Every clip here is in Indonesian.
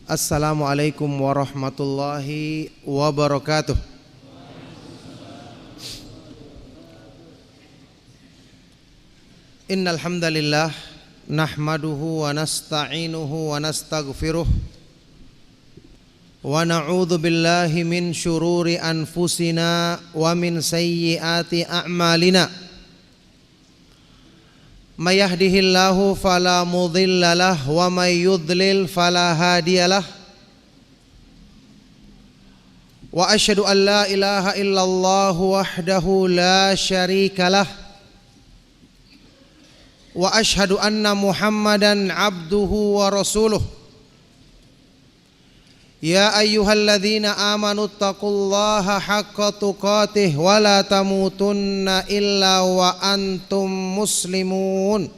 Assalamualaikum warahmatullahi wabarakatuh. Innal hamdalillah nahmaduhu wa nasta'inuhu wa nastaghfiruh wa na'udzu billahi min syururi anfusina wa min sayyiati a'malina. May yahdihillahu fala mudhillalah wa may yudlil fala hadiyalah. Wa asyhadu an la ilaha illallah wahdahu la syarikalah. Wa asyhadu anna Muhammadan abduhu wa rasuluh. Ya ayyuhalladzina amanu taqullaha haqqa tuqatih wa la tamutunna illa wa antum muslimun.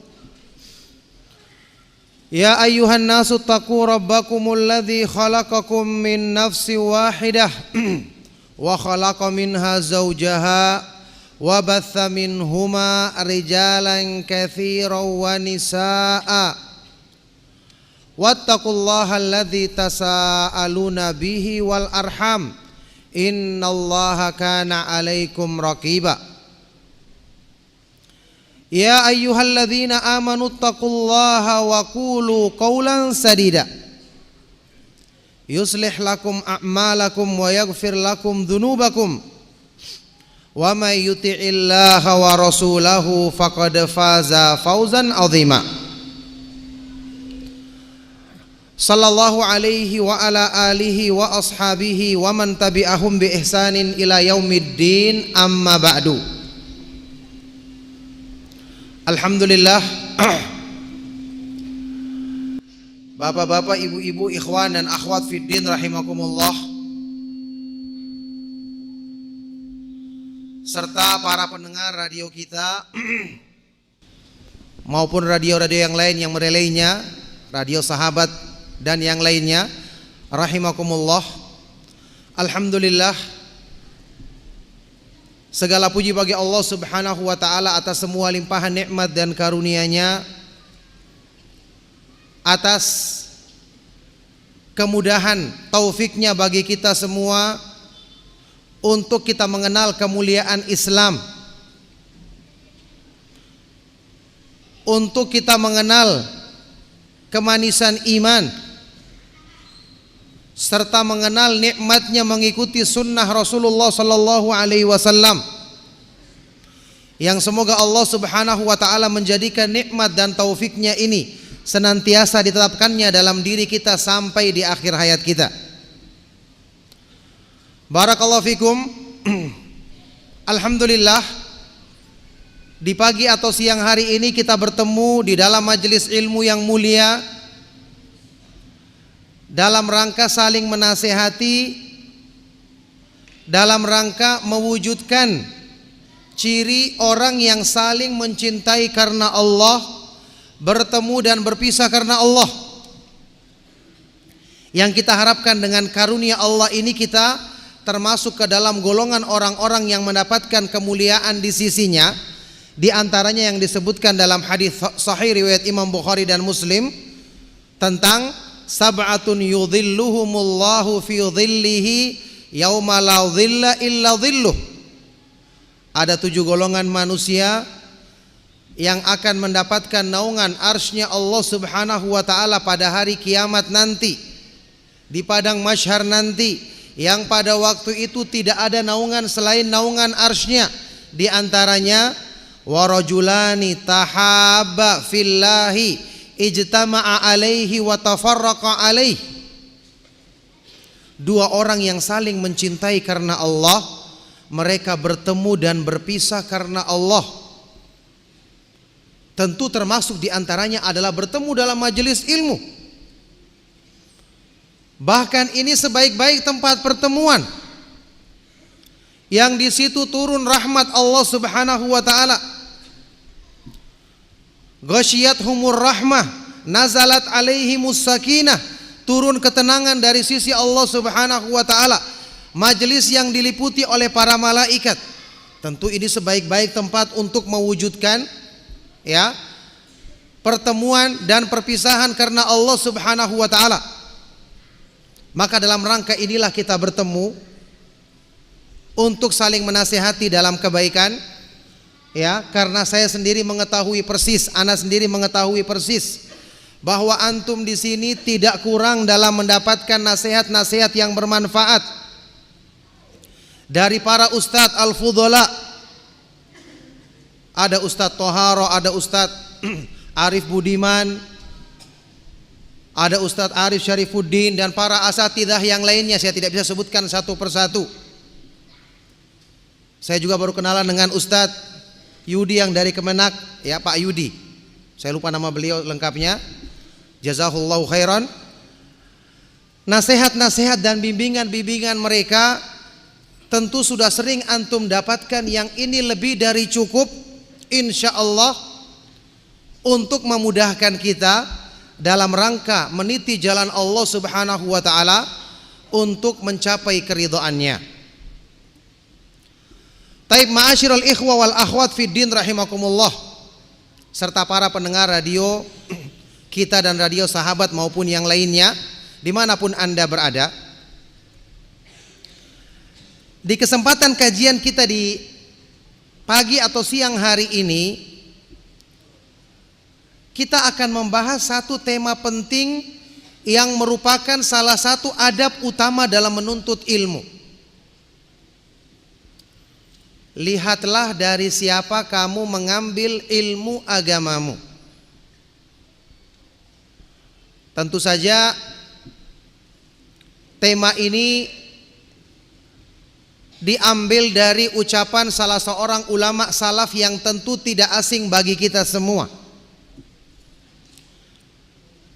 Ya ayyuhan nasu taqu rabbakumul ladzi khalaqakum min nafsin wahidah wa khalaqa minha zawjaha wa batha minhuma rijalan katsiran wa nisaa'a. Wattaqullaha alladzi tasaaluna bihi wal arham innallaha kana 'alaikum raqiba. Ya ayyuhalladzina amanu taqullaha wa qulu qawlan sadida yuslih lakum a'malakum wa yaghfir lakum dhunubakum wa may yuti'illaha wa rasulahu faqad faza fawzan 'azima. Sallallahu alaihi wa ala alihi wa ashabihi wa man tabi'ahum bi ihsanin ila yaumiddin, amma ba'du. Alhamdulillah, bapak-bapak, ibu-ibu, ikhwan dan akhwat fiddin rahimakumullah, serta para pendengar radio kita maupun radio-radio yang lain yang merelaynya, radio sahabat dan yang lainnya, rahimakumullah. Alhamdulillah, segala puji bagi Allah Subhanahu wa taala atas semua limpahan nikmat dan karunia-Nya, atas kemudahan taufiknya bagi kita semua untuk kita mengenal kemuliaan Islam, untuk kita mengenal kemanisan iman, serta mengenal nikmatnya mengikuti sunnah Rasulullah sallallahu alaihi wasallam, yang semoga Allah Subhanahu wa taala menjadikan nikmat dan taufiknya ini senantiasa ditetapkannya dalam diri kita sampai di akhir hayat kita. Barakallahu fikum. Alhamdulillah, di pagi atau siang hari ini kita bertemu di dalam majelis ilmu yang mulia dalam rangka saling menasehati, dalam rangka mewujudkan ciri orang yang saling mencintai karena Allah, bertemu dan berpisah karena Allah. Yang kita harapkan dengan karunia Allah ini kita termasuk ke dalam golongan orang-orang yang mendapatkan kemuliaan di sisinya. Di antaranya yang disebutkan dalam hadis sahih riwayat Imam Bukhari dan Muslim tentang sab'atun yudhilluhumullahu fi dhillihi yauma la dhilla illa dhilluh. Ada 7 golongan manusia yang akan mendapatkan naungan arsy-Nya Allah Subhanahu wa taala pada hari kiamat nanti, di padang mahsyar nanti, yang pada waktu itu tidak ada naungan selain naungan arsy-Nya. Di antaranya wa rajulani tahabba fillahi ijtama'a alaihi wa tafarraqa alaihi. 2 orang yang saling mencintai karena Allah, mereka bertemu dan berpisah karena Allah. Tentu termasuk di antaranya adalah bertemu dalam majelis ilmu. Bahkan ini sebaik-baik tempat pertemuan, yang di situ turun rahmat Allah Subhanahu wa taala. Ghasyiyatuhumur rahmah, nazalat alaihimus sakinah, turun ketenangan dari sisi Allah Subhanahu wa taala. Majelis yang diliputi oleh para malaikat. Tentu ini sebaik-baik tempat untuk mewujudkan pertemuan dan perpisahan karena Allah Subhanahu wa taala. Maka dalam rangka inilah kita bertemu untuk saling menasihati dalam kebaikan, ya, karena saya sendiri mengetahui persis, ana sendiri mengetahui persis bahwa antum di sini tidak kurang dalam mendapatkan nasihat-nasihat yang bermanfaat dari para ustadz al-fudhala. Ada Ustadz Toharo, ada Ustadz Arif Budiman, ada Ustadz Arif Syarifuddin, dan para asatidzah yang lainnya. Saya tidak bisa sebutkan satu persatu. Saya juga baru kenalan dengan Ustadz Yudi yang dari Kemenak, ya, Pak Yudi. Saya lupa nama beliau lengkapnya. Jazakallahu khairan. Nasihat-nasihat dan bimbingan-bimbingan mereka tentu sudah sering antum dapatkan, yang ini lebih dari cukup insya Allah untuk memudahkan kita dalam rangka meniti jalan Allah Subhanahu wa ta'ala untuk mencapai keridhaannya. Taib ma'asyiral ikhwa wal akhwat fid din rahimakumullah, serta para pendengar radio kita dan radio sahabat maupun yang lainnya dimanapun Anda berada. Di kesempatan kajian kita di pagi atau siang hari ini, kita akan membahas satu tema penting yang merupakan salah satu adab utama dalam menuntut ilmu. Lihatlah dari siapa kamu mengambil ilmu agamamu. Tentu saja tema ini diambil dari ucapan salah seorang ulama salaf yang tentu tidak asing bagi kita semua.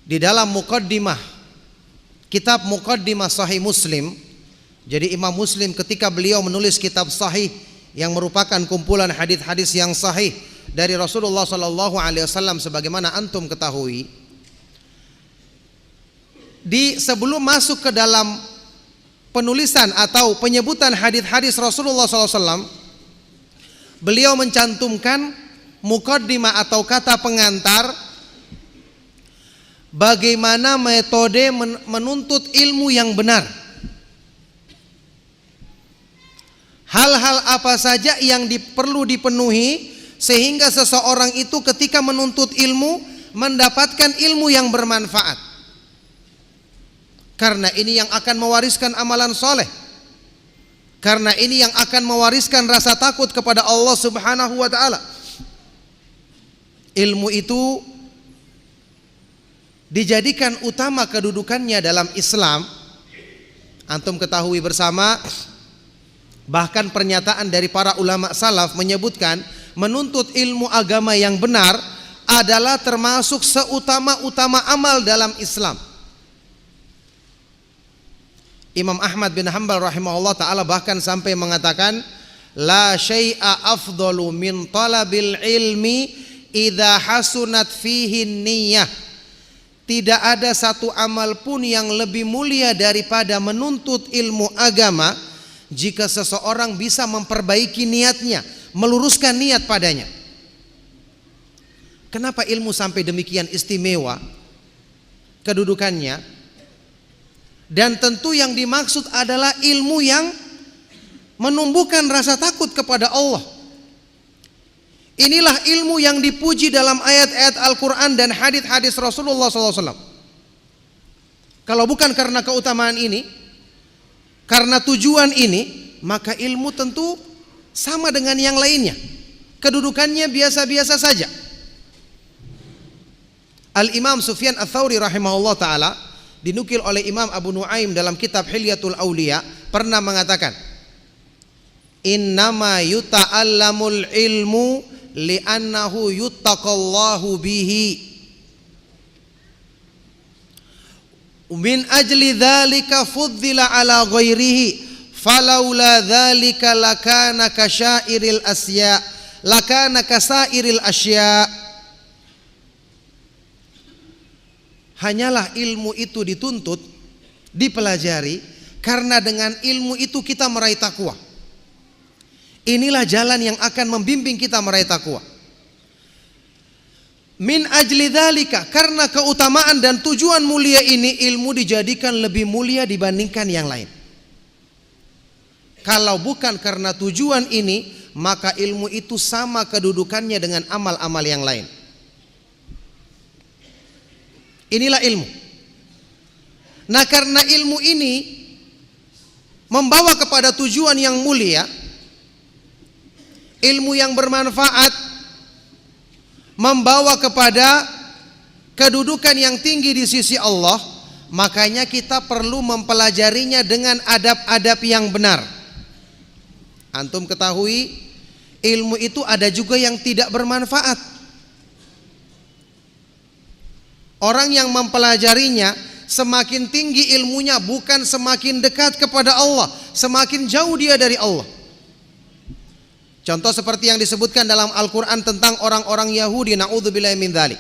Di dalam muqaddimah kitab Muqaddimah Sahih Muslim, jadi Imam Muslim ketika beliau menulis kitab Sahih yang merupakan kumpulan hadis-hadis yang sahih dari Rasulullah sallallahu alaihi wasallam sebagaimana antum ketahui, sebelum masuk ke dalam penulisan atau penyebutan hadis-hadis Rasulullah SAW, beliau mencantumkan muqaddimah atau kata pengantar bagaimana metode menuntut ilmu yang benar. Hal-hal apa saja yang perlu dipenuhi sehingga seseorang itu ketika menuntut ilmu mendapatkan ilmu yang bermanfaat. Karena ini yang akan mewariskan amalan soleh. Karena ini yang akan mewariskan rasa takut kepada Allah Subhanahu wa ta'ala. Ilmu itu dijadikan utama kedudukannya dalam Islam. Antum ketahui bersama, bahkan pernyataan dari para ulama salaf menyebutkan menuntut ilmu agama yang benar adalah termasuk seutama-utama amal dalam Islam. Imam Ahmad bin Hanbal rahimahullah ta'ala bahkan sampai mengatakan, la syai'a afdalu min talabil ilmi idza hasunat fihi niyyah. Tidak ada satu amal pun yang lebih mulia daripada menuntut ilmu agama jika seseorang bisa memperbaiki niatnya, meluruskan niat padanya. Kenapa ilmu sampai demikian istimewa kedudukannya? Dan tentu yang dimaksud adalah ilmu yang menumbuhkan rasa takut kepada Allah. Inilah ilmu yang dipuji dalam ayat-ayat Al-Quran dan hadis-hadis Rasulullah SAW. Kalau bukan karena keutamaan ini, karena tujuan ini, maka ilmu tentu sama dengan yang lainnya, kedudukannya biasa-biasa saja. Al-Imam Sufyan Ats-Tsauri rahimahullah ta'ala, dinukil oleh Imam Abu Nuaim dalam kitab Hilyatul Auliya, pernah mengatakan, innama yuta'allamul ilmu li'annahu yuttaqallahu bihi, min ajli dzalika fuddila ala ghairihi, falaula dzalika lakana kasyairil asya, lakana kasairil asya. Hanyalah ilmu itu dituntut, dipelajari, karena dengan ilmu itu kita meraih takwa. Inilah jalan yang akan membimbing kita meraih takwa. Min ajli dzalika, karena keutamaan dan tujuan mulia ini, ilmu dijadikan lebih mulia dibandingkan yang lain. Kalau bukan karena tujuan ini, maka ilmu itu sama kedudukannya dengan amal-amal yang lain. Inilah ilmu. Nah, karena ilmu ini membawa kepada tujuan yang mulia, ilmu yang bermanfaat, membawa kepada kedudukan yang tinggi di sisi Allah, makanya kita perlu mempelajarinya dengan adab-adab yang benar. Antum ketahui, ilmu itu ada juga yang tidak bermanfaat. Orang yang mempelajarinya semakin tinggi ilmunya, bukan semakin dekat kepada Allah, semakin jauh dia dari Allah. Contoh seperti yang disebutkan dalam Al-Quran tentang orang-orang Yahudi, na'udzubillahi min dzalik.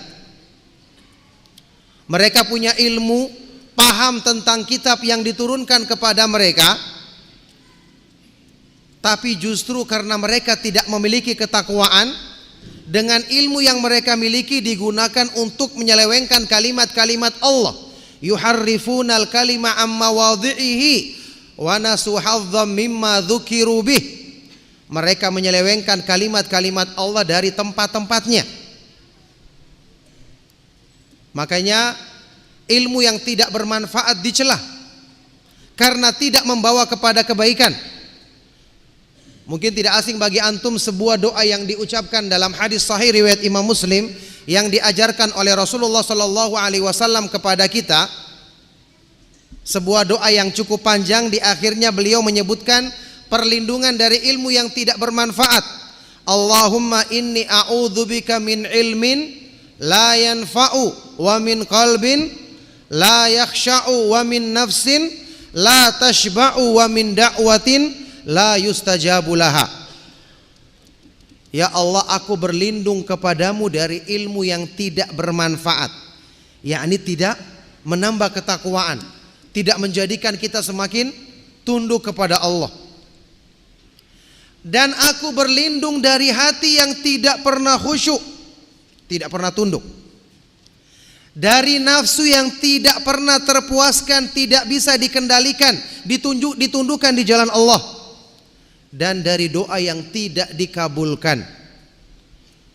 Mereka punya ilmu, paham tentang kitab yang diturunkan kepada mereka, tapi justru karena mereka tidak memiliki ketakwaan, dengan ilmu yang mereka miliki digunakan untuk menyelewengkan kalimat-kalimat Allah. Yuharrifunal kalima amma wadhihi wa nasu hadzam mimma dzukiru bih. Mereka menyelewengkan kalimat-kalimat Allah dari tempat-tempatnya. Makanya ilmu yang tidak bermanfaat dicela karena tidak membawa kepada kebaikan. Mungkin tidak asing bagi antum sebuah doa yang diucapkan dalam hadis sahih riwayat Imam Muslim yang diajarkan oleh Rasulullah sallallahu alaihi wasallam kepada kita. Sebuah doa yang cukup panjang, di akhirnya beliau menyebutkan perlindungan dari ilmu yang tidak bermanfaat. Allahumma inni a'udzubika min ilmin la yanfa'u wa min qalbin la yakhsha'u wa min nafsin la tashba'u wa min da'watin la yustajabu laha. Ya Allah, aku berlindung kepadamu dari ilmu yang tidak bermanfaat, yakni tidak menambah ketakwaan, tidak menjadikan kita semakin tunduk kepada Allah. Dan aku berlindung dari hati yang tidak pernah khusyuk, tidak pernah tunduk, dari nafsu yang tidak pernah terpuaskan, tidak bisa dikendalikan, ditundukkan di jalan Allah, dan dari doa yang tidak dikabulkan.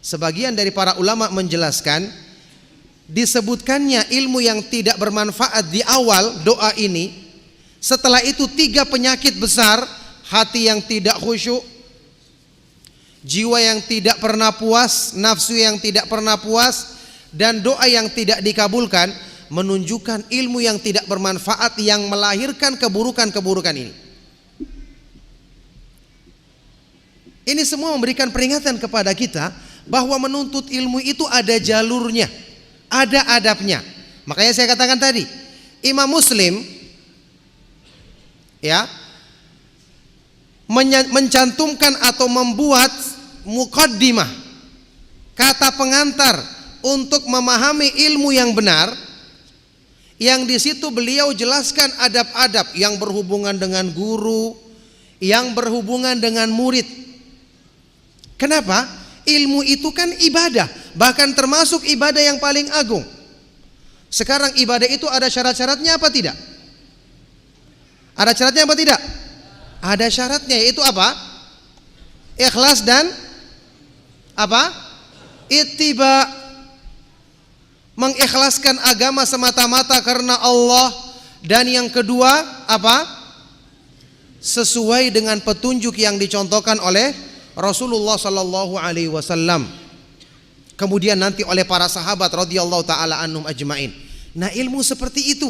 Sebagian dari para ulama menjelaskan, disebutkannya ilmu yang tidak bermanfaat di awal doa ini, setelah itu 3 penyakit besar: hati yang tidak khusyuk, jiwa yang tidak pernah puas, nafsu yang tidak pernah puas, dan doa yang tidak dikabulkan, menunjukkan ilmu yang tidak bermanfaat yang melahirkan keburukan-keburukan ini. Ini semua memberikan peringatan kepada kita bahwa menuntut ilmu itu ada jalurnya, ada adabnya. Makanya saya katakan tadi, Imam Muslim ya mencantumkan atau membuat muqaddimah, kata pengantar untuk memahami ilmu yang benar, yang di situ beliau jelaskan adab-adab yang berhubungan dengan guru, yang berhubungan dengan murid. Kenapa? Ilmu itu kan ibadah, bahkan termasuk ibadah yang paling agung. Sekarang ibadah itu ada syarat-syaratnya apa tidak? Ada syaratnya apa tidak? Ada syaratnya, yaitu apa? Ikhlas dan apa? Ittiba. Mengikhlaskan agama semata-mata karena Allah. Dan yang kedua apa? Sesuai dengan petunjuk yang dicontohkan oleh Rasulullah sallallahu alaihi wasallam, kemudian nanti oleh para sahabat radhiyallahu taala anhum ajmain. Nah, ilmu seperti itu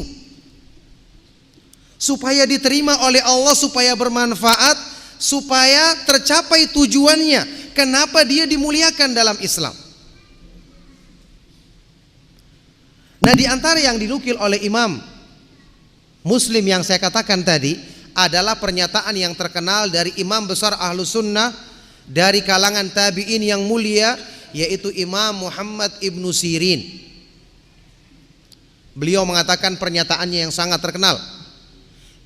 supaya diterima oleh Allah, supaya bermanfaat, supaya tercapai tujuannya. Kenapa dia dimuliakan dalam Islam? Nah, di antara yang dinukil oleh Imam Muslim yang saya katakan tadi adalah pernyataan yang terkenal dari imam besar Ahlus Sunnah dari kalangan tabi'in yang mulia, yaitu Imam Muhammad ibnu Sirin. Beliau mengatakan pernyataannya yang sangat terkenal,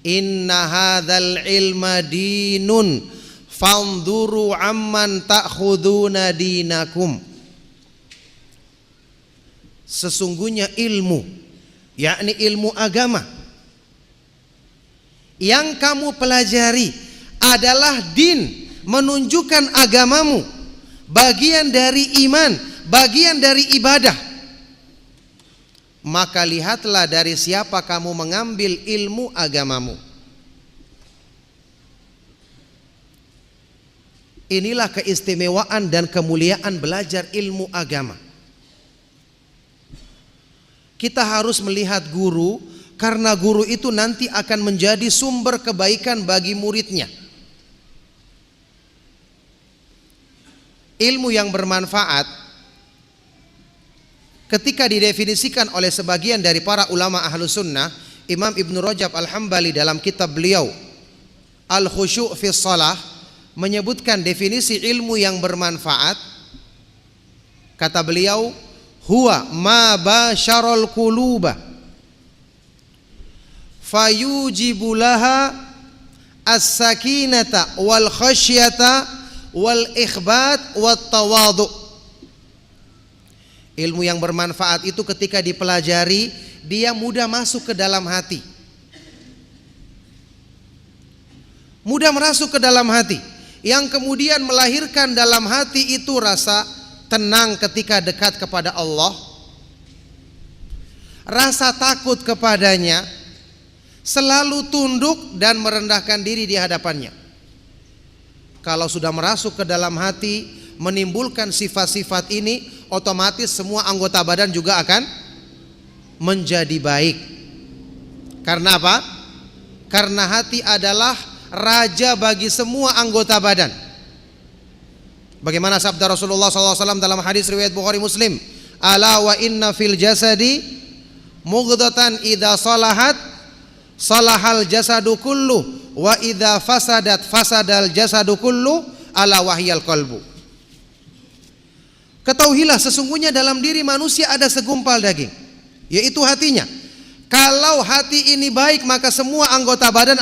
inna hadzal ilma dinun fanzuru amman ta'khuduna dinakum. sesungguhnya ilmu, yakni ilmu agama yang kamu pelajari adalah din, menunjukkan agamamu, bagian dari iman, bagian dari ibadah. Maka lihatlah dari siapa kamu mengambil ilmu agamamu. Inilah keistimewaan dan kemuliaan belajar ilmu agama. Kita harus melihat guru, karena guru itu nanti akan menjadi sumber kebaikan bagi muridnya. Ilmu yang bermanfaat ketika didefinisikan oleh sebagian dari para ulama Ahlus Sunnah, Imam Ibn Rajab Al-Hambali dalam kitab beliau Al-Khusyu' fi Shalah menyebutkan definisi ilmu yang bermanfaat. Kata beliau, huwa ma basyaral quluba fayujibu laha as-sakinata wal khasyata wal ikhbat wat tawadhu. Ilmu yang bermanfaat itu ketika dipelajari, dia mudah masuk ke dalam hati, mudah masuk ke dalam hati, yang kemudian melahirkan dalam hati itu rasa tenang ketika dekat kepada Allah, rasa takut kepadanya, selalu tunduk dan merendahkan diri di hadapannya. Kalau sudah merasuk ke dalam hati, menimbulkan sifat-sifat ini, otomatis semua anggota badan juga akan menjadi baik. Karena apa? Karena hati adalah raja bagi semua anggota badan. Bagaimana sabda Rasulullah SAW dalam hadis riwayat Bukhari Muslim, ala wa inna fil jasadi mughdatan idza salahat salahal jasadu kullu wa idza fasadat fasadal jasadu kullu ala wahyal qalbu. Ketahuilah sesungguhnya dalam diri manusia ada segumpal daging, yaitu hatinya. Kalau hati ini baik, maka semua anggota badan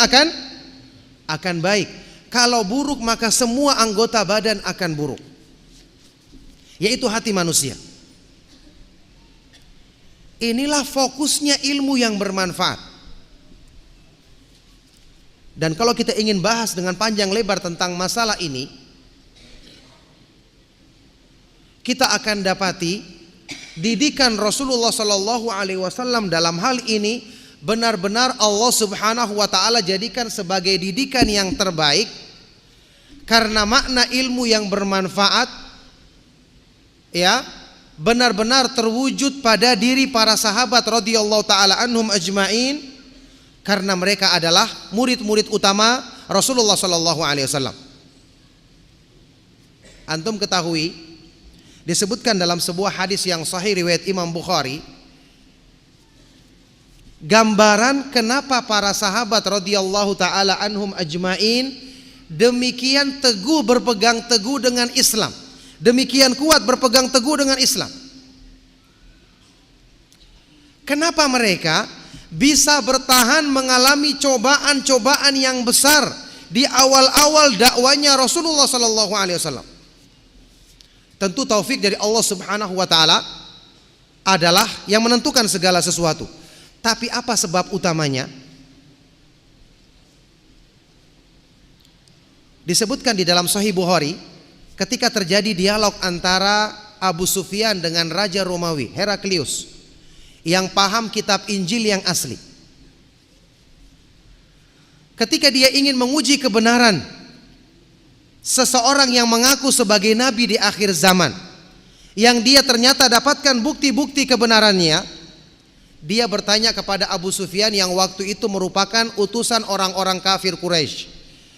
akan baik. Kalau buruk, maka semua anggota badan akan buruk, yaitu hati manusia. Inilah fokusnya ilmu yang bermanfaat. Dan kalau kita ingin bahas dengan panjang lebar tentang masalah ini, kita akan dapati didikan Rasulullah Sallallahu Alaihi Wasallam dalam hal ini benar-benar Allah Subhanahu Wa Taala jadikan sebagai didikan yang terbaik, karena makna ilmu yang bermanfaat ya benar-benar terwujud pada diri para sahabat radhiyallahu taala anhum ajmain, karena mereka adalah murid-murid utama Rasulullah Sallallahu Alaihi Wasallam. Antum ketahui, disebutkan dalam sebuah hadis yang sahih riwayat Imam Bukhari, gambaran kenapa para sahabat radhiyallahu taala anhum ajmain demikian teguh berpegang teguh dengan Islam, demikian kuat berpegang teguh dengan Islam. Kenapa mereka bisa bertahan mengalami cobaan-cobaan yang besar di awal-awal dakwanya Rasulullah sallallahu alaihi wasallam? Tentu taufik dari Allah Subhanahu wa taala adalah yang menentukan segala sesuatu. Tapi apa sebab utamanya? Disebutkan di dalam Sahih Bukhari ketika terjadi dialog antara Abu Sufyan dengan Raja Romawi Heraklius yang paham kitab Injil yang asli. Ketika dia ingin menguji kebenaran seseorang yang mengaku sebagai nabi di akhir zaman, yang dia ternyata dapatkan bukti-bukti kebenarannya, dia bertanya kepada Abu Sufyan yang waktu itu merupakan utusan orang-orang kafir Quraisy.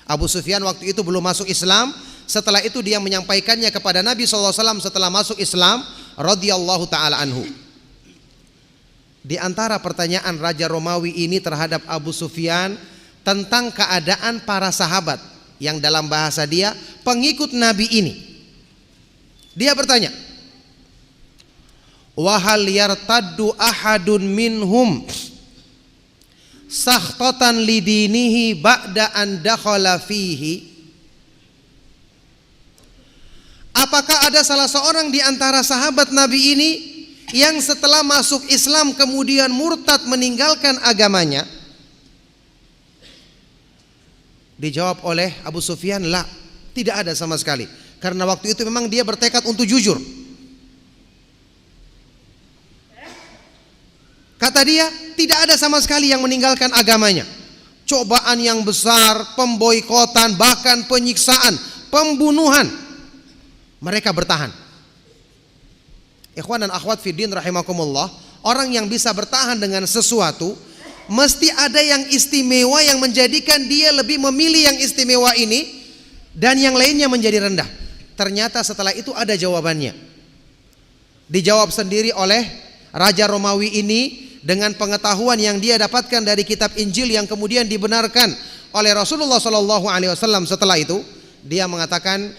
Abu Sufyan waktu itu belum masuk Islam. Setelah itu dia menyampaikannya kepada Nabi SAW setelah masuk Islam radhiyallahu ta'ala anhu. Di antara pertanyaan Raja Romawi ini terhadap Abu Sufyan tentang keadaan para sahabat, yang dalam bahasa dia pengikut Nabi ini. Dia bertanya, wahal yartaddu ahadun minhum sakhtatan lidinihi ba'da an dakhala fihi. Apakah ada salah seorang di antara sahabat Nabi ini yang setelah masuk Islam kemudian murtad meninggalkan agamanya? Dijawab oleh Abu Sufyan, la, tidak ada sama sekali. Karena waktu itu memang dia bertekad untuk jujur. Kata dia, tidak ada sama sekali yang meninggalkan agamanya. Cobaan yang besar, pemboikotan, bahkan penyiksaan, pembunuhan, mereka bertahan. Ikhwan dan akhwat fiddin rahimakumullah, orang yang bisa bertahan dengan sesuatu mesti ada yang istimewa yang menjadikan dia lebih memilih yang istimewa ini dan yang lainnya menjadi rendah. Ternyata setelah itu ada jawabannya. Dijawab sendiri oleh Raja Romawi ini dengan pengetahuan yang dia dapatkan dari kitab Injil yang kemudian dibenarkan oleh Rasulullah SAW. Setelah itu dia mengatakan,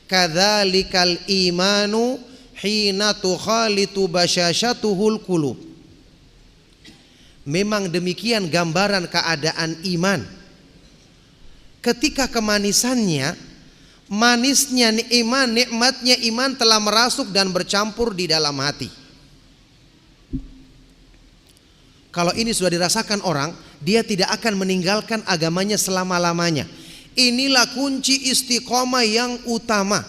kadzalikal imanu hina tukhalitu basyashatuhul qulub. Memang demikian gambaran keadaan iman. Ketika kemanisannya, manisnya iman, nikmatnya iman telah merasuk dan bercampur di dalam hati. Kalau ini sudah dirasakan orang, dia tidak akan meninggalkan agamanya selama-lamanya. Inilah kunci istiqomah yang utama.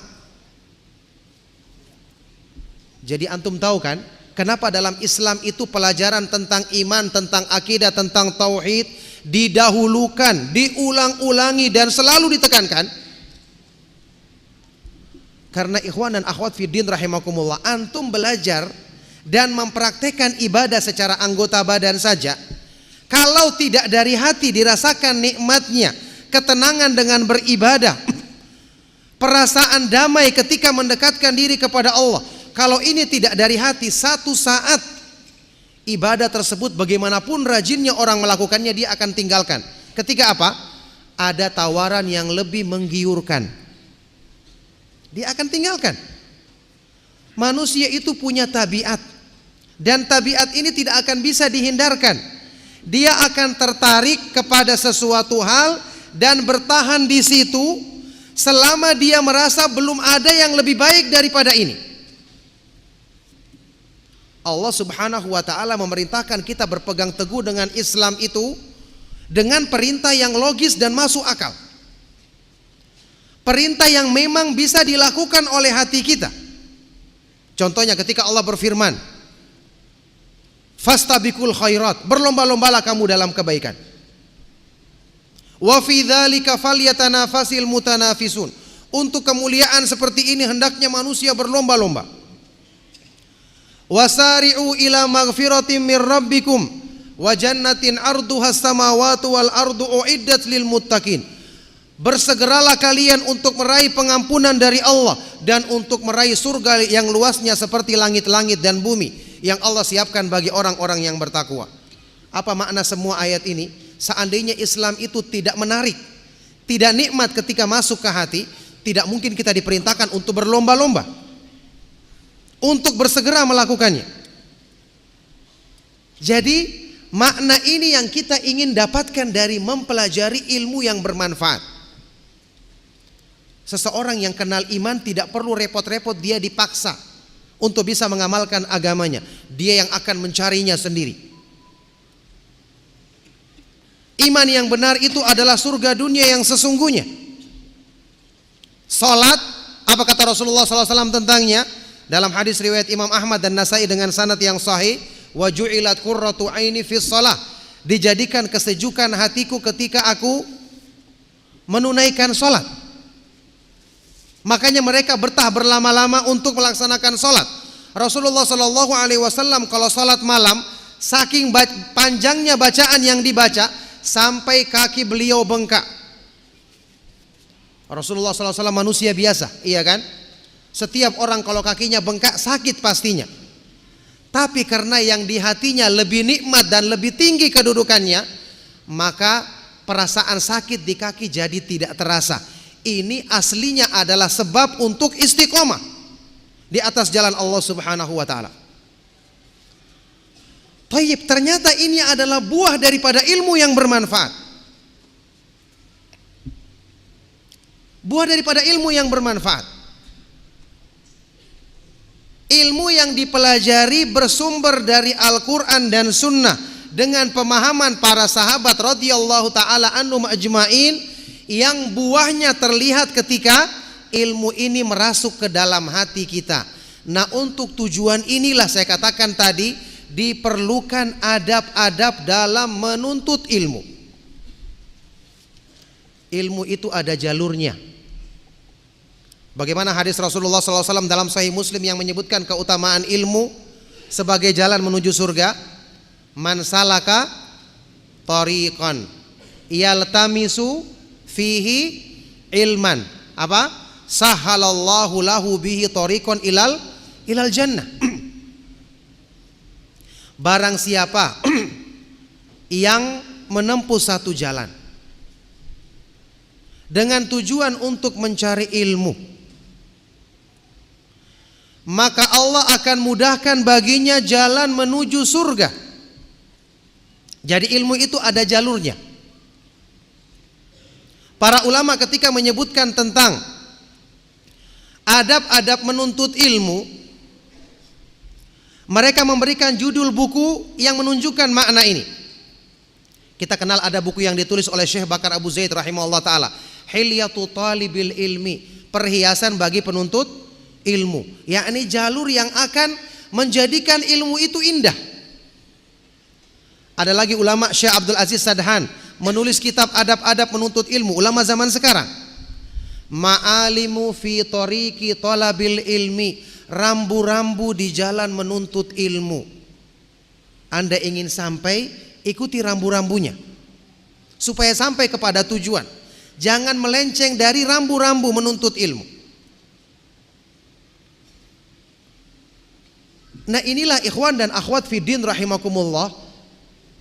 Jadi antum tahu kan, kenapa dalam Islam itu pelajaran tentang iman, tentang akidah, tentang tauhid didahulukan, diulang-ulangi dan selalu ditekankan? Karena ikhwan dan akhwat fiddin rahimakumullah, antum belajar dan mempraktekkan ibadah secara anggota badan saja, kalau tidak dari hati dirasakan nikmatnya, ketenangan dengan beribadah, perasaan damai ketika mendekatkan diri kepada Allah, kalau ini tidak dari hati, satu saat ibadah tersebut bagaimanapun rajinnya orang melakukannya, dia akan tinggalkan. Ketika apa? Ada tawaran yang lebih menggiurkan, dia akan tinggalkan. Manusia itu punya tabiat, dan tabiat ini tidak akan bisa dihindarkan. Dia akan tertarik kepada sesuatu hal dan bertahan di situ selama dia merasa belum ada yang lebih baik daripada ini. Allah Subhanahu wa ta'ala memerintahkan kita berpegang teguh dengan Islam itu dengan perintah yang logis dan masuk akal. Perintah yang memang bisa dilakukan oleh hati kita. Contohnya ketika Allah berfirman, fastabiqul khairat, berlomba-lombalah kamu dalam kebaikan. Wa fi dzalika falyatanafasil mutanafisun. Untuk kemuliaan seperti ini hendaknya manusia berlomba-lomba. Wasari'u ila maghfiratin mir rabbikum wa jannatin arduhas samawati wal ardu uiddat lil muttaqin. Bersegeralah kalian untuk meraih pengampunan dari Allah dan untuk meraih surga yang luasnya seperti langit-langit dan bumi yang Allah siapkan bagi orang-orang yang bertakwa. Apa makna semua ayat ini? Seandainya Islam itu tidak menarik, tidak nikmat ketika masuk ke hati, tidak mungkin kita diperintahkan untuk berlomba-lomba, untuk bersegera melakukannya. Jadi makna ini yang kita ingin dapatkan dari mempelajari ilmu yang bermanfaat. Seseorang yang kenal iman tidak perlu repot-repot dia dipaksa untuk bisa mengamalkan agamanya. Dia yang akan mencarinya sendiri. Iman yang benar itu adalah surga dunia yang sesungguhnya. Salat, apa kata Rasulullah SAW tentangnya? Dalam hadis riwayat Imam Ahmad dan Nasai dengan sanad yang sahih, wa ju'ilat qurratu aini fis shalah, dijadikan kesejukan hatiku ketika aku menunaikan salat. Makanya mereka berlama-lama untuk melaksanakan salat. Rasulullah sallallahu alaihi wasallam kalau salat malam, saking panjangnya bacaan yang dibaca sampai kaki beliau bengkak. Rasulullah sallallahu alaihi wasallam manusia biasa, iya kan? Setiap orang kalau kakinya bengkak sakit pastinya. Tapi karena yang di hatinya lebih nikmat dan lebih tinggi kedudukannya, maka perasaan sakit di kaki jadi tidak terasa. Ini aslinya adalah sebab untuk istiqomah di atas jalan Allah Subhanahu wa ta'ala. Tayyib, ternyata ini adalah buah daripada ilmu yang bermanfaat. Buah daripada ilmu yang bermanfaat. ilmu yang dipelajari bersumber dari Al-Quran dan Sunnah dengan pemahaman para sahabat radhiyallahu ta'ala anhum ajma'in, yang buahnya terlihat ketika ilmu ini merasuk ke dalam hati kita. Nah, untuk tujuan inilah saya katakan tadi diperlukan adab-adab dalam menuntut ilmu. Ilmu itu ada jalurnya. Bagaimana hadis Rasulullah SAW dalam Sahih Muslim yang menyebutkan keutamaan ilmu sebagai jalan menuju surga. Man salaka tariqan yaltamisu fihi ilman, apa? Sahalallahu lahu bihi tariqan ilal jannah. Barang siapa yang menempuh satu jalan dengan tujuan untuk mencari ilmu, maka Allah akan mudahkan baginya jalan menuju surga. Jadi ilmu itu ada jalurnya. Para ulama ketika menyebutkan tentang adab-adab menuntut ilmu, mereka memberikan judul buku yang menunjukkan makna ini. Kita kenal ada buku yang ditulis oleh Syekh Bakar Abu Zaid rahimahullah ta'ala, Hilyatu Talibil Ilmi, perhiasan bagi penuntut ilmu, yakni jalur yang akan menjadikan ilmu itu indah. Ada lagi ulama Syekh Abdul Aziz Sadhan menulis kitab adab-adab menuntut ilmu, ulama zaman sekarang. Ma'alimu fi tariqi talabil ilmi, rambu-rambu di jalan menuntut ilmu. Anda ingin sampai, ikuti rambu-rambunya supaya sampai kepada tujuan. Jangan melenceng dari rambu-rambu menuntut ilmu. Nah, inilah ikhwan dan akhwat fiddin rahimakumullah,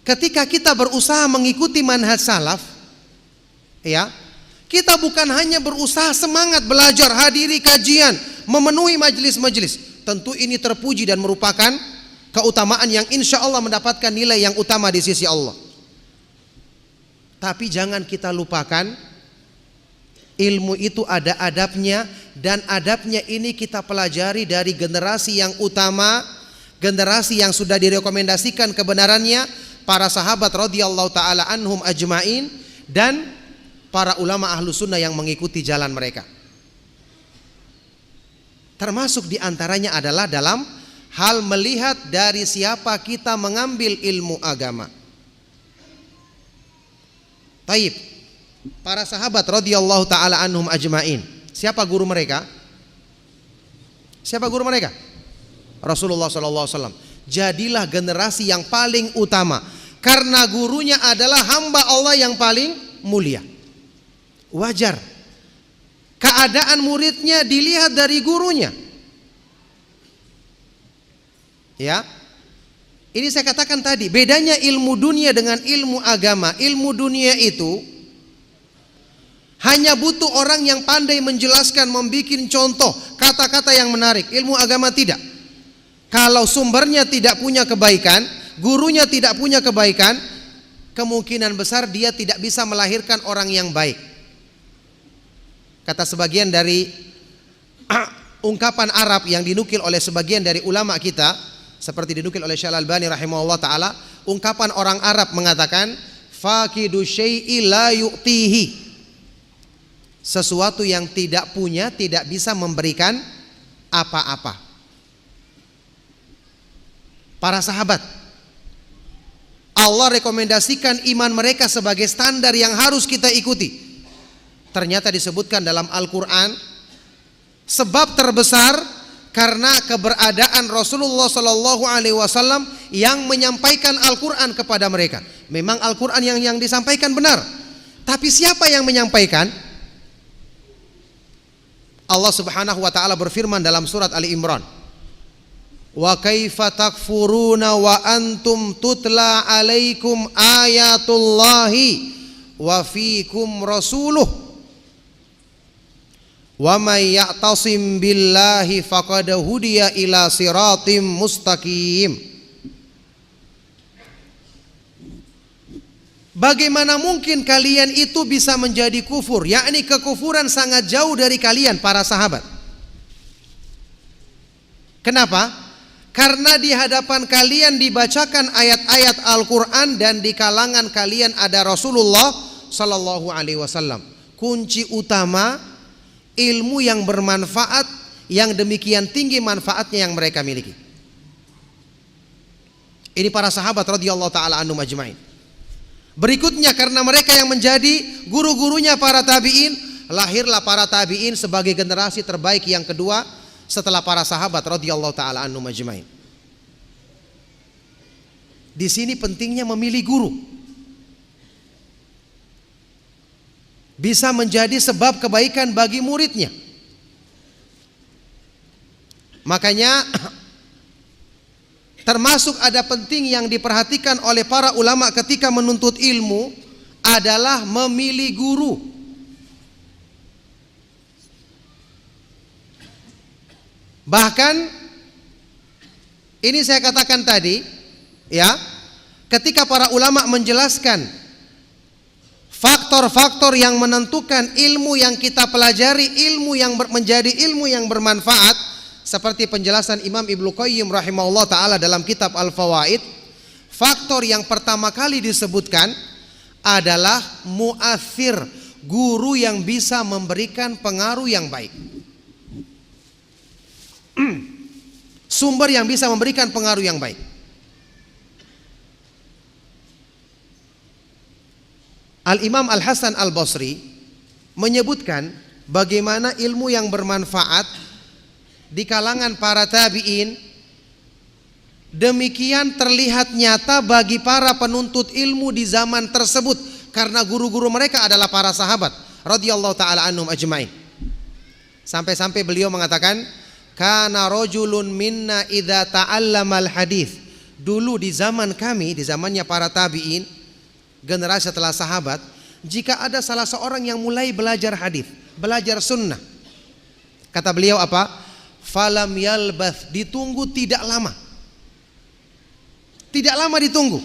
ketika kita berusaha mengikuti manhaj salaf, ya, kita bukan hanya berusaha semangat belajar, hadiri kajian, memenuhi majelis-majelis. Tentu ini terpuji dan merupakan keutamaan yang insya Allah mendapatkan nilai yang utama di sisi Allah. Tapi jangan kita lupakan, ilmu itu ada adabnya, dan adabnya ini kita pelajari dari generasi yang utama, generasi yang sudah direkomendasikan kebenarannya, para sahabat radhiyallahu ta'ala anhum ajma'in, dan para ulama ahlu sunnah yang mengikuti jalan mereka. Termasuk diantaranya adalah dalam hal melihat dari siapa kita mengambil ilmu agama. Taib, para sahabat radhiyallahu ta'ala anhum ajma'in, siapa guru mereka? Siapa guru mereka? Rasulullah SAW. Jadilah generasi yang paling utama, karena gurunya adalah hamba Allah yang paling mulia. Wajar keadaan muridnya dilihat dari gurunya. Ya, ini saya katakan tadi, bedanya ilmu dunia dengan ilmu agama. Ilmu dunia itu hanya butuh orang yang pandai menjelaskan, membuat contoh, kata-kata yang menarik. Ilmu agama tidak. Kalau sumbernya tidak punya kebaikan, gurunya tidak punya kebaikan, kemungkinan besar dia tidak bisa melahirkan orang yang baik. Kata sebagian dari ungkapan Arab yang dinukil oleh sebagian dari ulama kita, seperti dinukil oleh Syekh Al-Albani rahimahullah ta'ala, ungkapan orang Arab mengatakan, faqidu syai'i la yu'tihi, sesuatu yang tidak punya tidak bisa memberikan apa-apa. Para sahabat, Allah rekomendasikan iman mereka sebagai standar yang harus kita ikuti. Ternyata disebutkan dalam Al-Quran, sebab terbesar karena keberadaan Rasulullah SAW yang menyampaikan Al-Quran kepada mereka. Memang Al-Quran yang disampaikan benar, tapi siapa yang menyampaikan? Allah Subhanahu wa ta'ala berfirman dalam surat Ali Imran, wa kaifa takfuruna wa antum tutla alaikum ayatullahi wa fikum rasuluh wa may ya'tasim billahi faqad hudiya ila siratim mustaqim. Bagaimana mungkin kalian itu bisa menjadi kufur, yakni kekufuran sangat jauh dari kalian para sahabat. Kenapa? Karena di hadapan kalian dibacakan ayat-ayat Al-Quran dan di kalangan kalian ada Rasulullah Sallallahu Alaihi Wasallam. Kunci utama ilmu yang bermanfaat, yang demikian tinggi manfaatnya yang mereka miliki. Ini para sahabat radhiyallahu taala anhum ajmain. Berikutnya, karena mereka yang menjadi guru-gurunya para tabi'in, lahirlah para tabi'in sebagai generasi terbaik yang kedua setelah para sahabat radhiyallahu taala anhum ajmain. Di sini pentingnya memilih guru. Bisa menjadi sebab kebaikan bagi muridnya. Makanya termasuk ada penting yang diperhatikan oleh para ulama ketika menuntut ilmu adalah memilih guru. Bahkan ini saya katakan tadi, ya, ketika para ulama menjelaskan faktor-faktor yang menentukan ilmu yang kita pelajari, ilmu yang menjadi ilmu yang bermanfaat, seperti penjelasan Imam Ibnu Qayyim rahimahullah ta'ala dalam kitab Al-Fawaid. Faktor yang pertama kali disebutkan adalah mu'athir, guru yang bisa memberikan pengaruh yang baik. Sumber yang bisa memberikan pengaruh yang baik. Al-Imam Al-Hasan Al-Basri menyebutkan bagaimana ilmu yang bermanfaat di kalangan para tabi'in demikian terlihat nyata bagi para penuntut ilmu di zaman tersebut, karena guru-guru mereka adalah para sahabat radhiyallahu taala anhum ajmain. Sampai-sampai beliau mengatakan, kana rajulun minna idza ta'allamal hadis. Dulu di zaman kami, di zamannya para tabi'in, generasi setelah sahabat, jika ada salah seorang yang mulai belajar hadis, belajar sunnah, kata beliau apa? Falam yalbath, ditunggu tidak lama. Tidak lama ditunggu.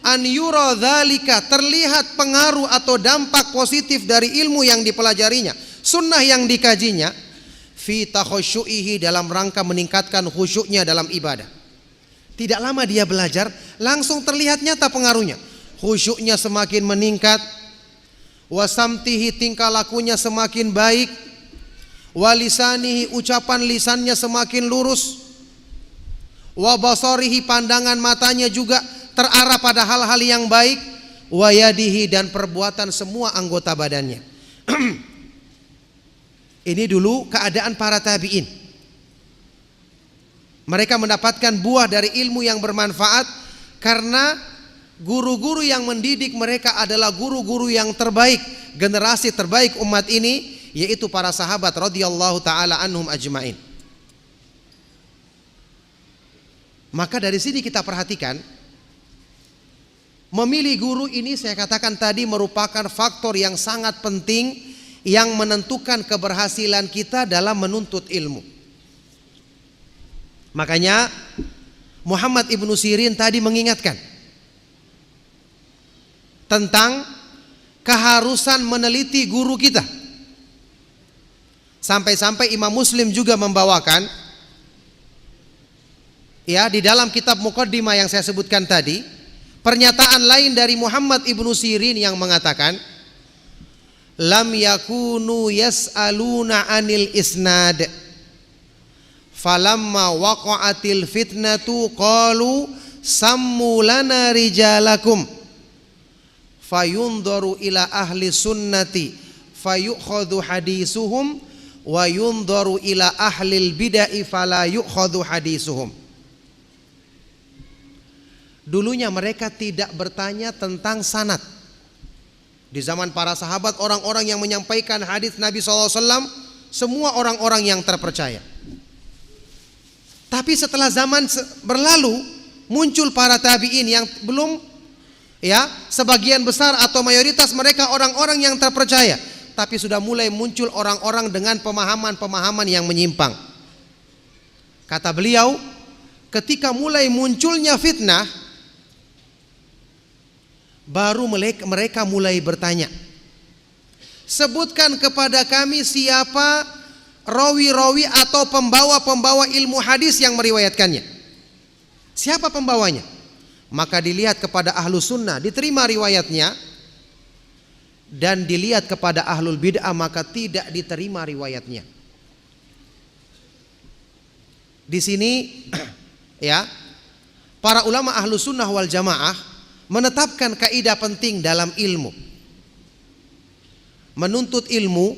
An yura dzalika, terlihat pengaruh atau dampak positif dari ilmu yang dipelajarinya, sunnah yang dikajinya, fi takhusyu'ihi, dalam rangka meningkatkan khusyuknya dalam ibadah. Tidak lama dia belajar, langsung terlihat nyata pengaruhnya. Khusyuknya semakin meningkat, wasamtihi, tingkah lakunya semakin baik, walisanihi, ucapan lisannya semakin lurus, wabasarihi, pandangan matanya juga terarah pada hal-hal yang baik, wayadihi, dan perbuatan semua anggota badannya. Ini dulu keadaan para tabi'in. Mereka mendapatkan buah dari ilmu yang bermanfaat karena guru-guru yang mendidik mereka adalah guru-guru yang terbaik, generasi terbaik umat ini, yaitu para sahabat radhiyallahu taala anhum ajmain. Maka dari sini kita perhatikan, memilih guru ini saya katakan tadi merupakan faktor yang sangat penting yang menentukan keberhasilan kita dalam menuntut ilmu. Makanya Muhammad Ibnu Sirin tadi mengingatkan tentang keharusan meneliti guru kita. Sampai-sampai Imam Muslim juga membawakan, ya, di dalam kitab Muqaddimah yang saya sebutkan tadi, pernyataan lain dari Muhammad Ibnu Sirin yang mengatakan, lam yakunu yas'aluna anil isnad, falamma waqa'atil fitnatu qalu sammu lana rijalakum, fayundaru ila ahli sunnati fayukhadhu hadisuhum, wa yundaru ila ahlil bid'ah fala yukhadhu hadisuhum. Dulunya mereka tidak bertanya tentang sanad. Di zaman para sahabat, orang-orang yang menyampaikan hadis Nabi SAW semua orang-orang yang terpercaya. Tapi setelah zaman berlalu, muncul para tabi'in yang belum, ya, sebagian besar atau mayoritas mereka orang-orang yang terpercaya, tapi sudah mulai muncul orang-orang dengan pemahaman-pemahaman yang menyimpang. Kata beliau, ketika mulai munculnya fitnah, baru mereka mulai bertanya, sebutkan kepada kami siapa rawi-rawi atau pembawa-pembawa ilmu hadis yang meriwayatkannya. Siapa pembawanya? Maka dilihat kepada ahlu sunnah, diterima riwayatnya, dan dilihat kepada ahlul bid'ah maka tidak diterima riwayatnya. Di sini ya, para ulama ahlu sunnah wal jamaah menetapkan kaidah penting dalam ilmu. Menuntut ilmu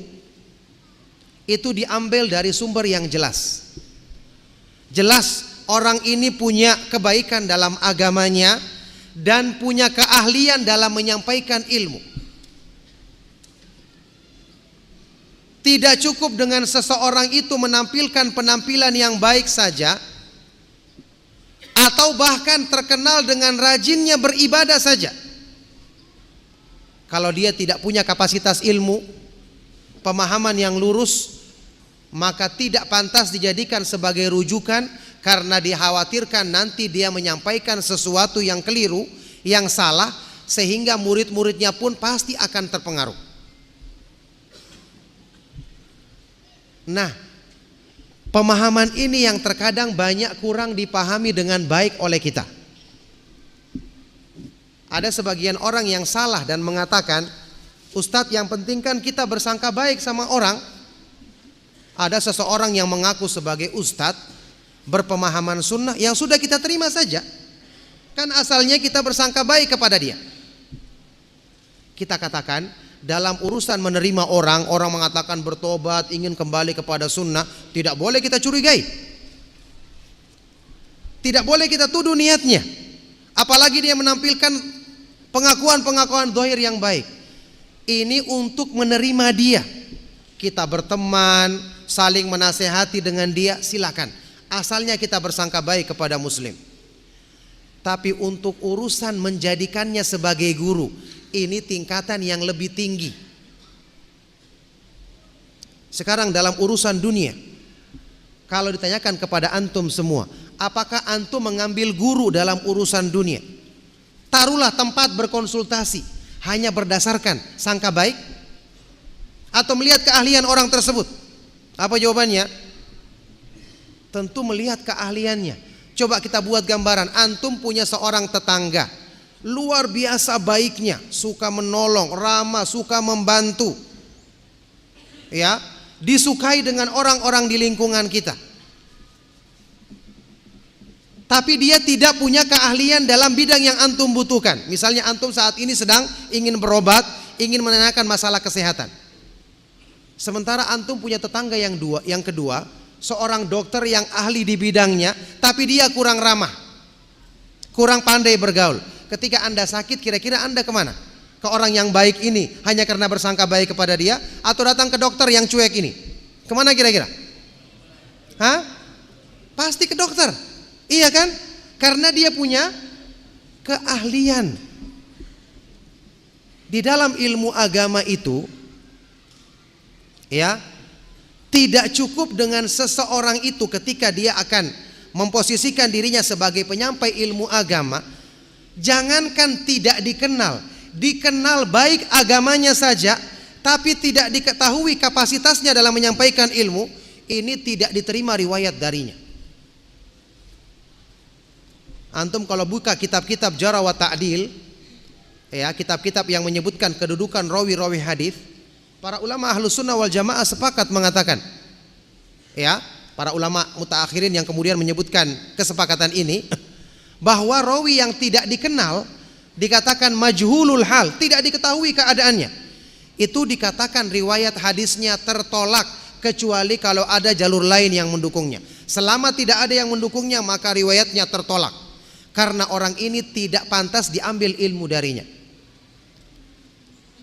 itu diambil dari sumber yang jelas. Jelas orang ini punya kebaikan dalam agamanya dan punya keahlian dalam menyampaikan ilmu. Tidak cukup dengan seseorang itu menampilkan penampilan yang baik saja, atau bahkan terkenal dengan rajinnya beribadah saja. Kalau dia tidak punya kapasitas ilmu, pemahaman yang lurus, maka tidak pantas dijadikan sebagai rujukan, karena dikhawatirkan nanti dia menyampaikan sesuatu yang keliru, yang salah, sehingga murid-muridnya pun pasti akan terpengaruh. Nah, pemahaman ini yang terkadang banyak kurang dipahami dengan baik oleh kita. Ada sebagian orang yang salah dan mengatakan, Ustadz, yang penting kan kita bersangka baik sama orang. Ada seseorang yang mengaku sebagai ustadz, berpemahaman sunnah, yang sudah kita terima saja. Kan asalnya kita bersangka baik kepada dia. Kita katakan, dalam urusan menerima orang mengatakan bertobat, ingin kembali kepada sunnah, tidak boleh kita curigai. Tidak boleh kita tuduh niatnya. Apalagi dia menampilkan pengakuan-pengakuan zahir yang baik. Ini untuk menerima dia. Kita berteman, saling menasehati dengan dia, silakan. Asalnya kita bersangka baik kepada muslim. Tapi untuk urusan menjadikannya sebagai guru, ini tingkatan yang lebih tinggi. Sekarang dalam urusan dunia, kalau ditanyakan kepada antum semua, apakah antum mengambil guru dalam urusan dunia? Taruhlah tempat berkonsultasi, hanya berdasarkan sangka baik atau melihat keahlian orang tersebut? Apa jawabannya? Tentu melihat keahliannya. Coba kita buat gambaran, antum punya seorang tetangga, luar biasa baiknya, suka menolong, ramah, suka membantu, ya, disukai dengan orang-orang di lingkungan kita. Tapi dia tidak punya keahlian dalam bidang yang antum butuhkan. Misalnya antum saat ini sedang ingin berobat, ingin menanyakan masalah kesehatan. Sementara antum punya tetangga yang kedua, seorang dokter yang ahli di bidangnya, tapi dia kurang ramah, kurang pandai bergaul. Ketika anda sakit, kira-kira anda kemana? Ke orang yang baik ini hanya karena bersangka baik kepada dia, atau datang ke dokter yang cuek ini? Kemana kira-kira? Hah? Pasti ke dokter. Iya kan? Karena dia punya keahlian. Di dalam ilmu agama itu, ya, tidak cukup dengan seseorang itu ketika dia akan memposisikan dirinya sebagai penyampai ilmu agama. Jangankan tidak dikenal, dikenal baik agamanya saja, tapi tidak diketahui kapasitasnya dalam menyampaikan ilmu, ini tidak diterima riwayat darinya. Antum kalau buka kitab-kitab jarh wa ta'dil, ya, kitab-kitab yang menyebutkan kedudukan rawi-rawi hadis, para ulama ahlus sunnah wal jamaah sepakat mengatakan, ya, para ulama mutaakhirin yang kemudian menyebutkan kesepakatan ini, bahwa rawi yang tidak dikenal dikatakan majhulul hal, tidak diketahui keadaannya, itu dikatakan riwayat hadisnya tertolak, kecuali kalau ada jalur lain yang mendukungnya. Selama tidak ada yang mendukungnya, maka riwayatnya tertolak, karena orang ini tidak pantas diambil ilmu darinya.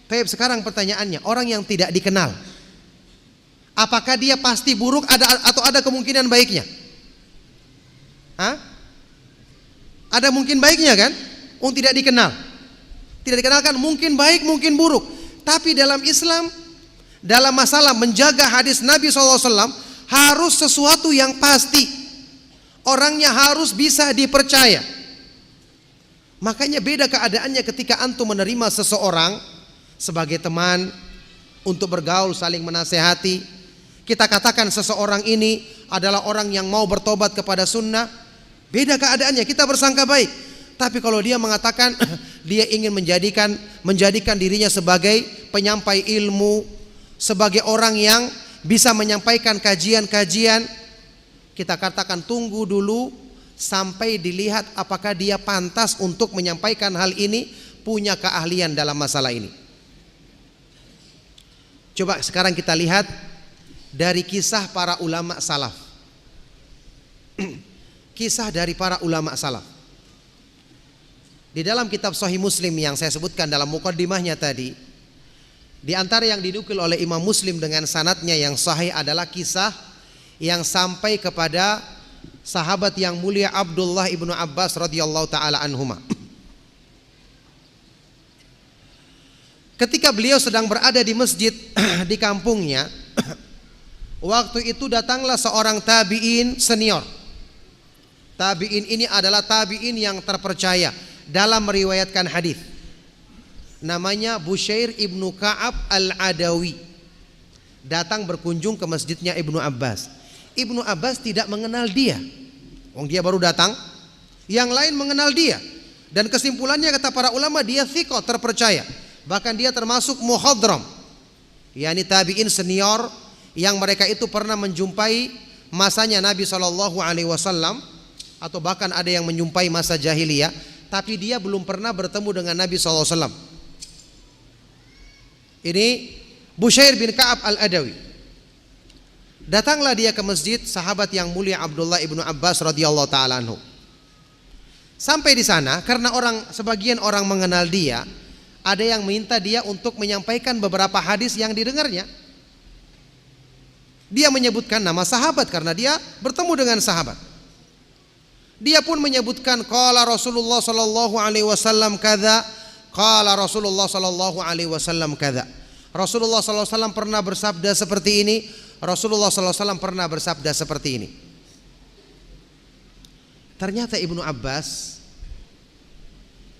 Baik, sekarang pertanyaannya, orang yang tidak dikenal, apakah dia pasti buruk atau ada kemungkinan baiknya? Hah? Ada mungkin baiknya kan? Tidak dikenal. Tidak dikenalkan, mungkin baik, mungkin buruk. Tapi dalam Islam, dalam masalah menjaga hadis Nabi SAW, harus sesuatu yang pasti. Orangnya harus bisa dipercaya. Makanya beda keadaannya ketika antum menerima seseorang sebagai teman untuk bergaul, saling menasehati. Kita katakan seseorang ini adalah orang yang mau bertobat kepada sunnah, beda keadaannya, kita bersangka baik. Tapi kalau dia mengatakan dia ingin menjadikan dirinya sebagai penyampai ilmu, sebagai orang yang bisa menyampaikan kajian-kajian, kita katakan tunggu dulu sampai dilihat apakah dia pantas untuk menyampaikan hal ini, punya keahlian dalam masalah ini. Coba sekarang kita lihat dari kisah para ulama salaf. Kisah dari para ulama salaf. Di dalam kitab Sahih Muslim yang saya sebutkan dalam mukaddimahnya tadi, di antara yang dinukil oleh Imam Muslim dengan sanadnya yang sahih adalah kisah yang sampai kepada sahabat yang mulia Abdullah ibnu Abbas radhiyallahu taala anhuma. Ketika beliau sedang berada di masjid di kampungnya, waktu itu datanglah seorang tabi'in senior. Tabi'in ini adalah tabi'in yang terpercaya dalam meriwayatkan hadis. Namanya Bushair ibnu Ka'ab al-Adawi. Datang berkunjung ke masjidnya Ibnu Abbas. Ibnu Abbas tidak mengenal dia. Wong dia baru datang, yang lain mengenal dia. Dan kesimpulannya kata para ulama, dia thiqah, terpercaya. Bahkan dia termasuk muhadram, yakni tabi'in senior yang mereka itu pernah menjumpai masanya Nabi SAW, atau bahkan ada yang menjumpai masa jahiliyah, tapi dia belum pernah bertemu dengan Nabi SAW. Ini Bushair bin Ka'ab al-Adawi. Datanglah dia ke masjid sahabat yang mulia Abdullah ibnu Abbas radhiyallahu taala anhu. Sampai di sana, karena sebagian orang mengenal dia, ada yang minta dia untuk menyampaikan beberapa hadis yang didengarnya. Dia menyebutkan nama sahabat karena dia bertemu dengan sahabat. Dia pun menyebutkan qala Rasulullah sallallahu alaihi wasallam kadza, qala Rasulullah sallallahu alaihi wasallam kadza. Rasulullah sallallahu alaihi wasallam pernah bersabda seperti ini, Rasulullah sallallahu alaihi wasallam pernah bersabda seperti ini. Ternyata Ibnu Abbas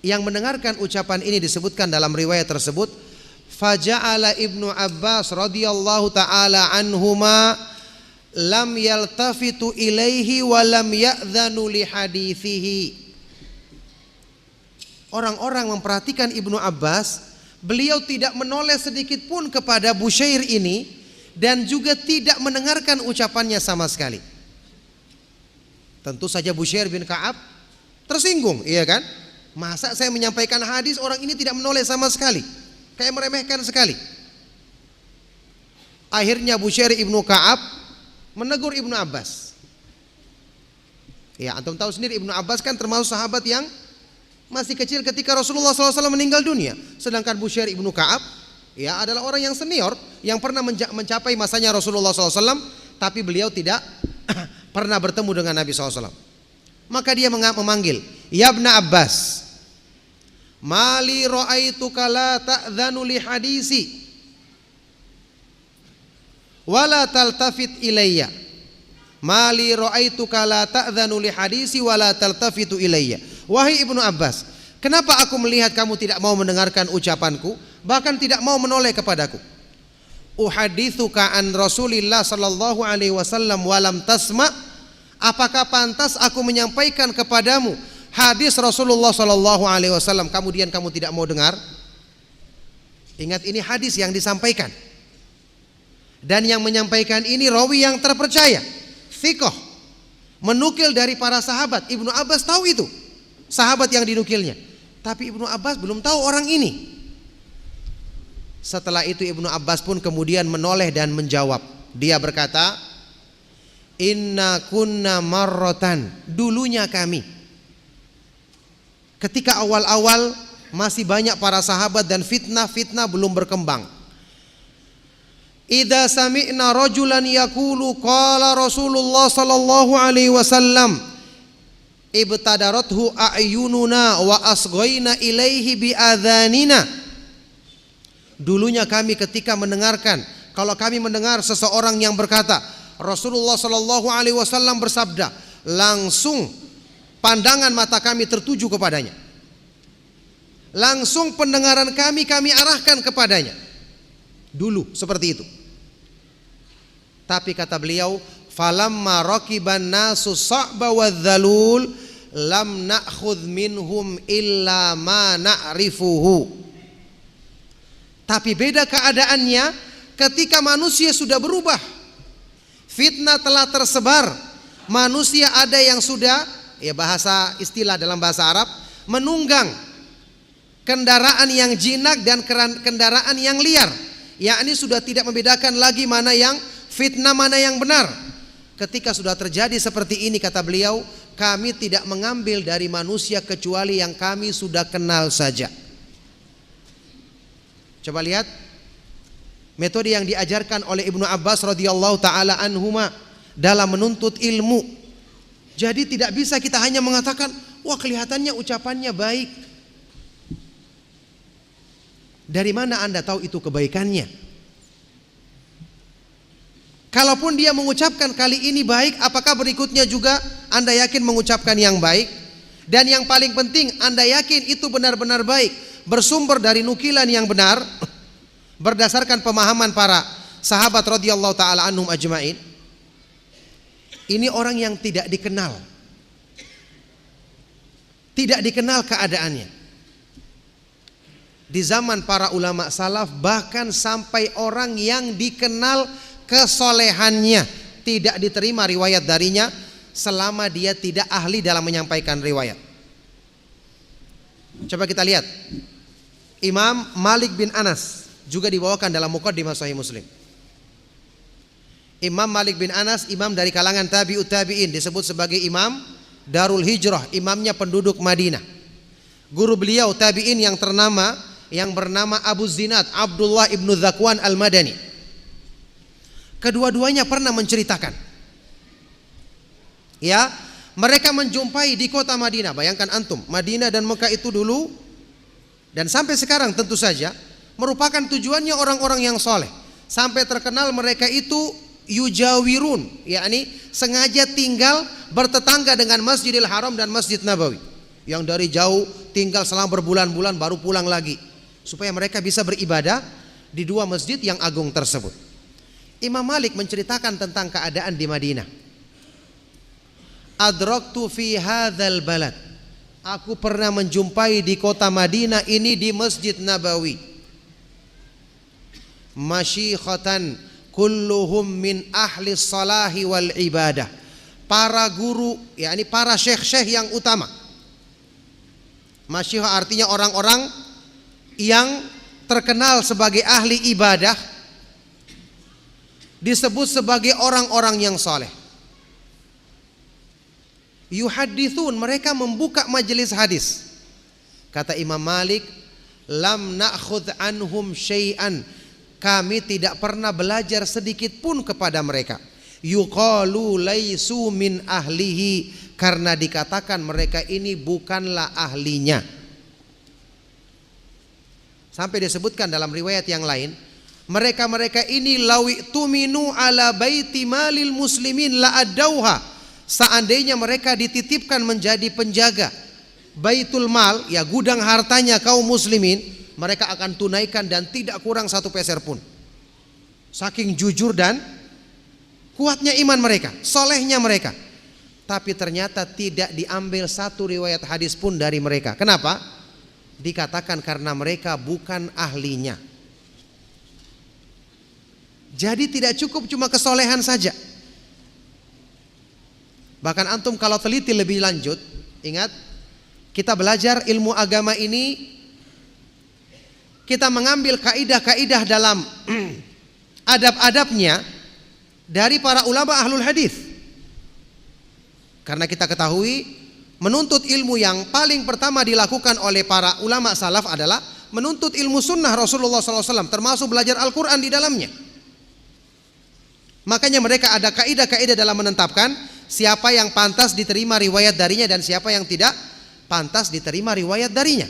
yang mendengarkan ucapan ini disebutkan dalam riwayat tersebut, faja'ala Ibnu Abbas radhiyallahu taala anhuma lam yaltafitu ilaihi wa lam ya'dhanu li hadithihi. Orang-orang memperhatikan Ibnu Abbas, beliau tidak menoleh sedikit pun kepada Bushair ini dan juga tidak mendengarkan ucapannya sama sekali. Tentu saja Bushair bin Ka'ab tersinggung, iya kan? Masa saya menyampaikan hadis orang ini tidak menoleh sama sekali, kayak meremehkan sekali. Akhirnya Bushair ibnu Ka'ab menegur Ibnu Abbas. Ya, antum tahu sendiri Ibnu Abbas kan termasuk sahabat yang masih kecil ketika Rasulullah SAW meninggal dunia. Sedangkan Bushair ibnu Ka'ab ya adalah orang yang senior yang pernah mencapai masanya Rasulullah SAW, tapi beliau tidak pernah bertemu dengan Nabi SAW. Maka dia memanggil, ya Ibnu Abbas, mali ra'aituka la ta'dhanu li hadisi wala taltafit ilayya. Mali ra'aituka la ta'dhanu li hadisi wala taltafitu ilayya. Wahai Ibnu Abbas, kenapa aku melihat kamu tidak mau mendengarkan ucapanku, bahkan tidak mau menoleh kepadaku? Uhadithuka an Rasulillah sallallahu alaihi wasallam walam tasma. Apakah pantas aku menyampaikan kepadamu hadis Rasulullah sallallahu alaihi wasallam kemudian kamu tidak mau dengar? Ingat, ini hadis yang disampaikan. Dan yang menyampaikan ini rawi yang terpercaya, thiqah, menukil dari para sahabat. Ibnu Abbas tahu itu sahabat yang dinukilnya, tapi Ibnu Abbas belum tahu orang ini. Setelah itu Ibnu Abbas pun kemudian menoleh dan menjawab. Dia berkata, inna kunna marrotan, dulunya kami, ketika awal-awal masih banyak para sahabat dan fitnah-fitnah belum berkembang. Idza sami'na rajulan yaqulu qala Rasulullah sallallahu alaihi wasallam ibtadarathu a'yununa wa asghayna ilaihi bi adhanina. Dulunya kami ketika mendengarkan, kalau kami mendengar seseorang yang berkata Rasulullah sallallahu alaihi wasallam bersabda, langsung pandangan mata kami tertuju kepadanya. Langsung pendengaran kami arahkan kepadanya. Dulu seperti itu. Tapi kata beliau, falamma raqiban nasu sa'ba wadzalul lam na'khudh minhum illa ma na'rifuhu. Tapi beda keadaannya ketika manusia sudah berubah. Fitnah telah tersebar. Manusia ada yang sudah, ya bahasa istilah dalam bahasa Arab, menunggang kendaraan yang jinak dan kendaraan yang liar. Yakni sudah tidak membedakan lagi mana yang fitnah, mana yang benar. Ketika sudah terjadi seperti ini, kata beliau, kami tidak mengambil dari manusia kecuali yang kami sudah kenal saja. Coba lihat metode yang diajarkan oleh Ibnu Abbas radhiyallahu taala anhuma dalam menuntut ilmu. Jadi tidak bisa kita hanya mengatakan, wah kelihatannya ucapannya baik. Dari mana Anda tahu itu kebaikannya? Kalaupun dia mengucapkan kali ini baik, apakah berikutnya juga Anda yakin mengucapkan yang baik? Dan yang paling penting, Anda yakin itu benar-benar baik, bersumber dari nukilan yang benar, berdasarkan pemahaman para sahabat radhiyallahu taala anhum ajmain. Ini orang yang tidak dikenal, tidak dikenal keadaannya. Di zaman para ulama salaf, bahkan sampai orang yang dikenal kesolehannya tidak diterima riwayat darinya selama dia tidak ahli dalam menyampaikan riwayat. Coba kita lihat Imam Malik bin Anas, juga dibawakan dalam Muqaddimah Sahih Muslim. Imam Malik bin Anas, imam dari kalangan tabi'ut tabi'in, disebut sebagai imam Darul Hijrah, imamnya penduduk Madinah. Guru beliau tabi'in yang ternama, yang bernama Abu Zinad, Abdullah ibnu Zakwan al-Madani. Kedua-duanya pernah menceritakan, ya, mereka menjumpai di kota Madinah. Bayangkan antum, Madinah dan Mekah itu dulu dan sampai sekarang tentu saja merupakan tujuannya orang-orang yang soleh. Sampai terkenal mereka itu yujawirun, yakni sengaja tinggal bertetangga dengan Masjidil Haram dan Masjid Nabawi. Yang dari jauh tinggal selama berbulan-bulan baru pulang lagi, supaya mereka bisa beribadah di dua masjid yang agung tersebut. Imam Malik menceritakan tentang keadaan di Madinah. Adraktu fi hadzal balad, aku pernah menjumpai di kota Madinah ini, di Masjid Nabawi, masyikhatan kulluhum min ahli salahi wal ibadah, para guru, yakni para syekh-syekh yang utama. Masyikh artinya orang-orang yang terkenal sebagai ahli ibadah, disebut sebagai orang-orang yang soleh. Yuhadithun, mereka membuka majelis hadis. Kata Imam Malik, lam na'khudh anhum syai'an, kami tidak pernah belajar sedikit pun kepada mereka. Yuqalu laisu min ahlihi, karena dikatakan mereka ini bukanlah ahlinya. Sampai disebutkan dalam riwayat yang lain, mereka-mereka ini lawi tuminu ala baiti malil muslimin la adauha, seandainya mereka dititipkan menjadi penjaga baitul mal, ya gudang hartanya kaum muslimin, mereka akan tunaikan dan tidak kurang satu peser pun. Saking jujur dan kuatnya iman mereka, solehnya mereka. Tapi ternyata tidak diambil satu riwayat hadis pun dari mereka. Kenapa? Dikatakan karena mereka bukan ahlinya. Jadi tidak cukup cuma kesolehan saja. Bahkan antum kalau teliti lebih lanjut, ingat, kita belajar ilmu agama ini, kita mengambil kaidah-kaidah dalam adab-adabnya dari para ulama ahlul hadis. Karena kita ketahui menuntut ilmu yang paling pertama dilakukan oleh para ulama salaf adalah menuntut ilmu sunnah Rasulullah SAW, termasuk belajar Al-Quran di dalamnya. Makanya mereka ada kaidah-kaidah dalam menetapkan siapa yang pantas diterima riwayat darinya dan siapa yang tidak pantas diterima riwayat darinya.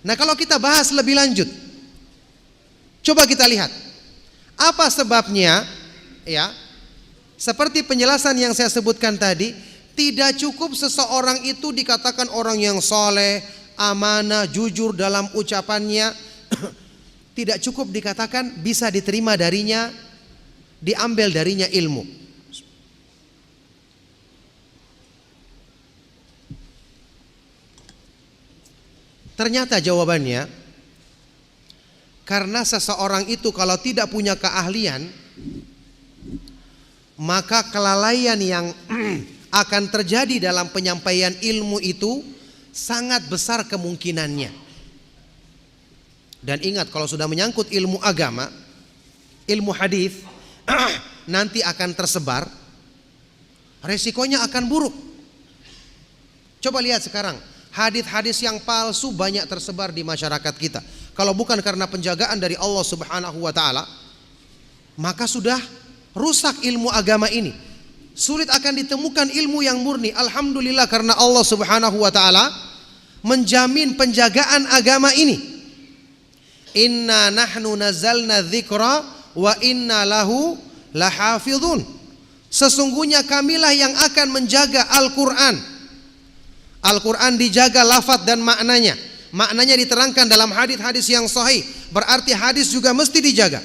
Nah, kalau kita bahas lebih lanjut, coba kita lihat apa sebabnya, ya. Seperti penjelasan yang saya sebutkan tadi, tidak cukup seseorang itu dikatakan orang yang soleh, amanah, jujur dalam ucapannya, tidak cukup dikatakan bisa diterima darinya, diambil darinya ilmu. Ternyata jawabannya, karena seseorang itu kalau tidak punya keahlian, maka kelalaian yang akan terjadi dalam penyampaian ilmu itu sangat besar kemungkinannya. Dan ingat, kalau sudah menyangkut ilmu agama, ilmu hadis, nanti akan tersebar, resikonya akan buruk. Coba lihat sekarang, hadis-hadis yang palsu banyak tersebar di masyarakat kita. Kalau bukan karena penjagaan dari Allah Subhanahu wa taala, maka sudah rusak ilmu agama ini. Sulit akan ditemukan ilmu yang murni. Alhamdulillah, karena Allah Subhanahu wa taala menjamin penjagaan agama ini. Inna nahnu nazzalna dzikra wa inna lahu lahafizun. Sesungguhnya kamilah yang akan menjaga Al-Qur'an. Al-Quran dijaga lafaz dan maknanya. Maknanya diterangkan dalam hadis-hadis yang sahih. Berarti hadis juga mesti dijaga.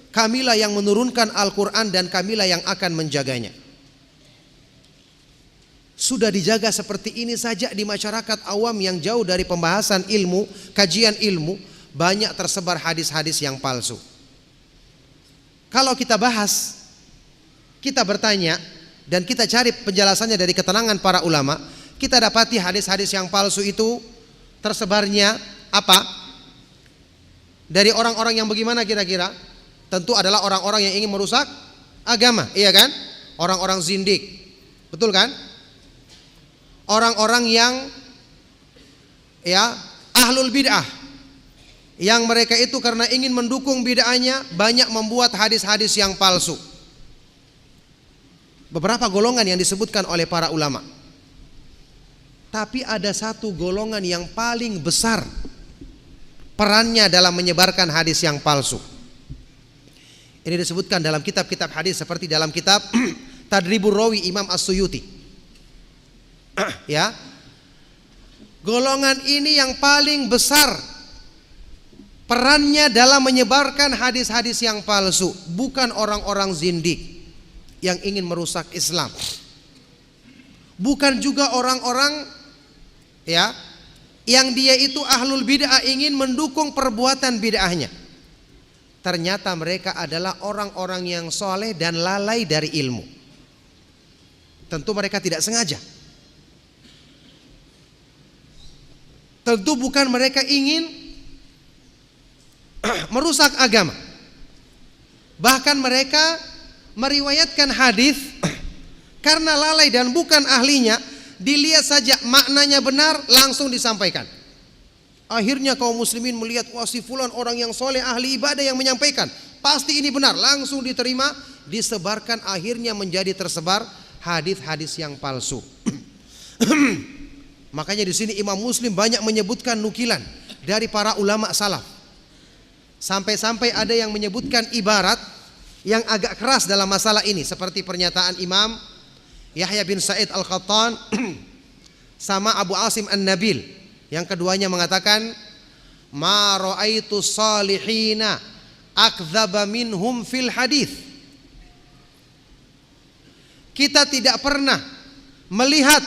Kamilah yang menurunkan Al-Quran dan kamilah yang akan menjaganya. Sudah dijaga seperti ini saja di masyarakat awam yang jauh dari pembahasan ilmu, kajian ilmu, banyak tersebar hadis-hadis yang palsu. Kalau kita bahas, kita bertanya dan kita cari penjelasannya dari keterangan para ulama, kita dapati hadis-hadis yang palsu itu tersebarnya apa? Dari orang-orang yang bagaimana kira-kira? Tentu adalah orang-orang yang ingin merusak agama, iya kan? Orang-orang zindik, betul kan? Orang-orang yang ahlul bid'ah, yang mereka itu karena ingin mendukung bid'ahnya banyak membuat hadis-hadis yang palsu. Beberapa golongan yang disebutkan oleh para ulama. Tapi ada satu golongan yang paling besar perannya dalam menyebarkan hadis yang palsu. Ini disebutkan dalam kitab-kitab hadis seperti dalam kitab Tadribur Rawi Imam As-Suyuti. Ya. Golongan ini yang paling besar perannya dalam menyebarkan hadis-hadis yang palsu, bukan orang-orang zindik yang ingin merusak Islam. Bukan juga orang-orang yang dia itu ahlul bid'ah ingin mendukung perbuatan bid'ahnya. Ternyata mereka adalah orang-orang yang soleh dan lalai dari ilmu. Tentu mereka tidak sengaja. Tentu bukan mereka ingin merusak agama. Bahkan mereka meriwayatkan hadis karena lalai dan bukan ahlinya. Dilihat saja maknanya benar, langsung disampaikan. Akhirnya kaum muslimin melihat, wah si fulan orang yang soleh, ahli ibadah yang menyampaikan, pasti ini benar, langsung diterima, disebarkan, akhirnya menjadi tersebar hadis-hadis yang palsu. Makanya di sini Imam Muslim banyak menyebutkan nukilan dari para ulama salaf. Sampai-sampai ada yang menyebutkan ibarat yang agak keras dalam masalah ini, seperti pernyataan Imam Yahya bin Sa'id Al-Qattan sama Abu Asim An-Nabil. Yang keduanya mengatakan, ma ra'aitu salihina akdzaba minhum fil hadis. Kita tidak pernah melihat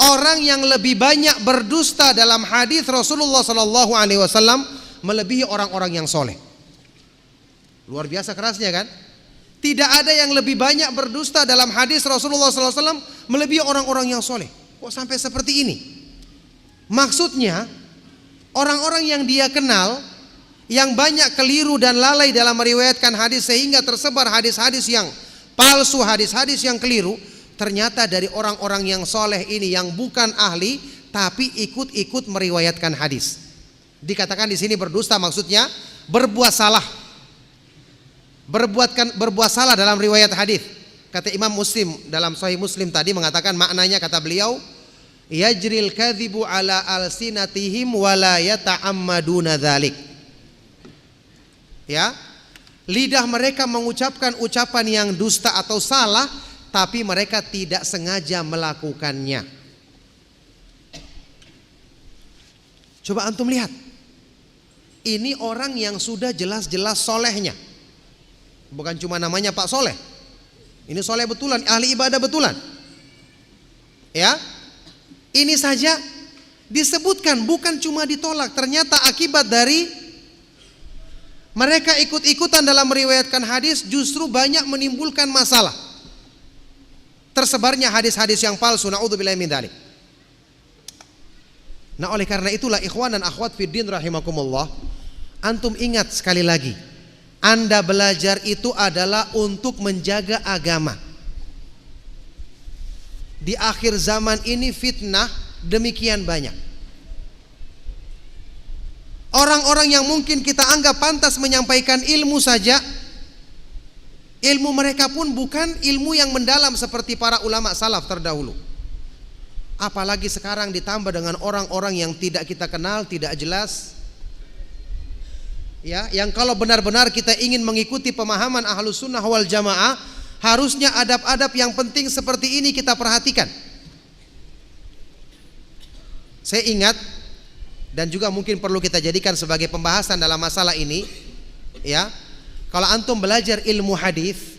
orang yang lebih banyak berdusta dalam hadis Rasulullah sallallahu alaihi wasallam melebihi orang-orang yang soleh. Luar biasa kerasnya kan? Tidak ada yang lebih banyak berdusta dalam hadis Rasulullah SAW melebihi orang-orang yang soleh. Kok sampai seperti ini? Maksudnya orang-orang yang dia kenal yang banyak keliru dan lalai dalam meriwayatkan hadis sehingga tersebar hadis-hadis yang palsu, hadis-hadis yang keliru, ternyata dari orang-orang yang soleh ini yang bukan ahli tapi ikut-ikut meriwayatkan hadis. Dikatakan di sini berdusta maksudnya berbuat salah. Berbuat salah dalam riwayat hadis. Kata Imam Muslim dalam Sahih Muslim tadi mengatakan maknanya, kata beliau, yajril kadhibu ala alsinatihim wa la yata'ammaduna dzalik. Ya, lidah mereka mengucapkan ucapan yang dusta atau salah, tapi mereka tidak sengaja melakukannya. Coba antum lihat. ini orang yang sudah jelas-jelas solehnya. Bukan cuma namanya Pak Soleh. Ini soleh betulan, ahli ibadah betulan. Ya, ini saja disebutkan, bukan cuma ditolak. Ternyata akibat dari mereka ikut-ikutan dalam meriwayatkan hadis justru banyak menimbulkan masalah. Tersebarnya hadis-hadis yang palsu, naudzubillahi min dzalik. Nah, oleh karena itulah ikhwan dan akhwat fiddin rahimakumullah, antum ingat sekali lagi, Anda belajar itu adalah untuk menjaga agama. Di akhir zaman ini fitnah demikian banyak. Orang-orang yang mungkin kita anggap pantas menyampaikan ilmu saja, ilmu mereka pun bukan ilmu yang mendalam seperti para ulama salaf terdahulu. Apalagi sekarang ditambah dengan orang-orang yang tidak kita kenal, tidak jelas. Ya, yang kalau benar-benar kita ingin mengikuti pemahaman Ahlus Sunnah wal Jamaah, harusnya adab-adab yang penting seperti ini kita perhatikan. Saya ingat, dan juga mungkin perlu kita jadikan sebagai pembahasan dalam masalah ini, ya. Kalau antum belajar ilmu hadis,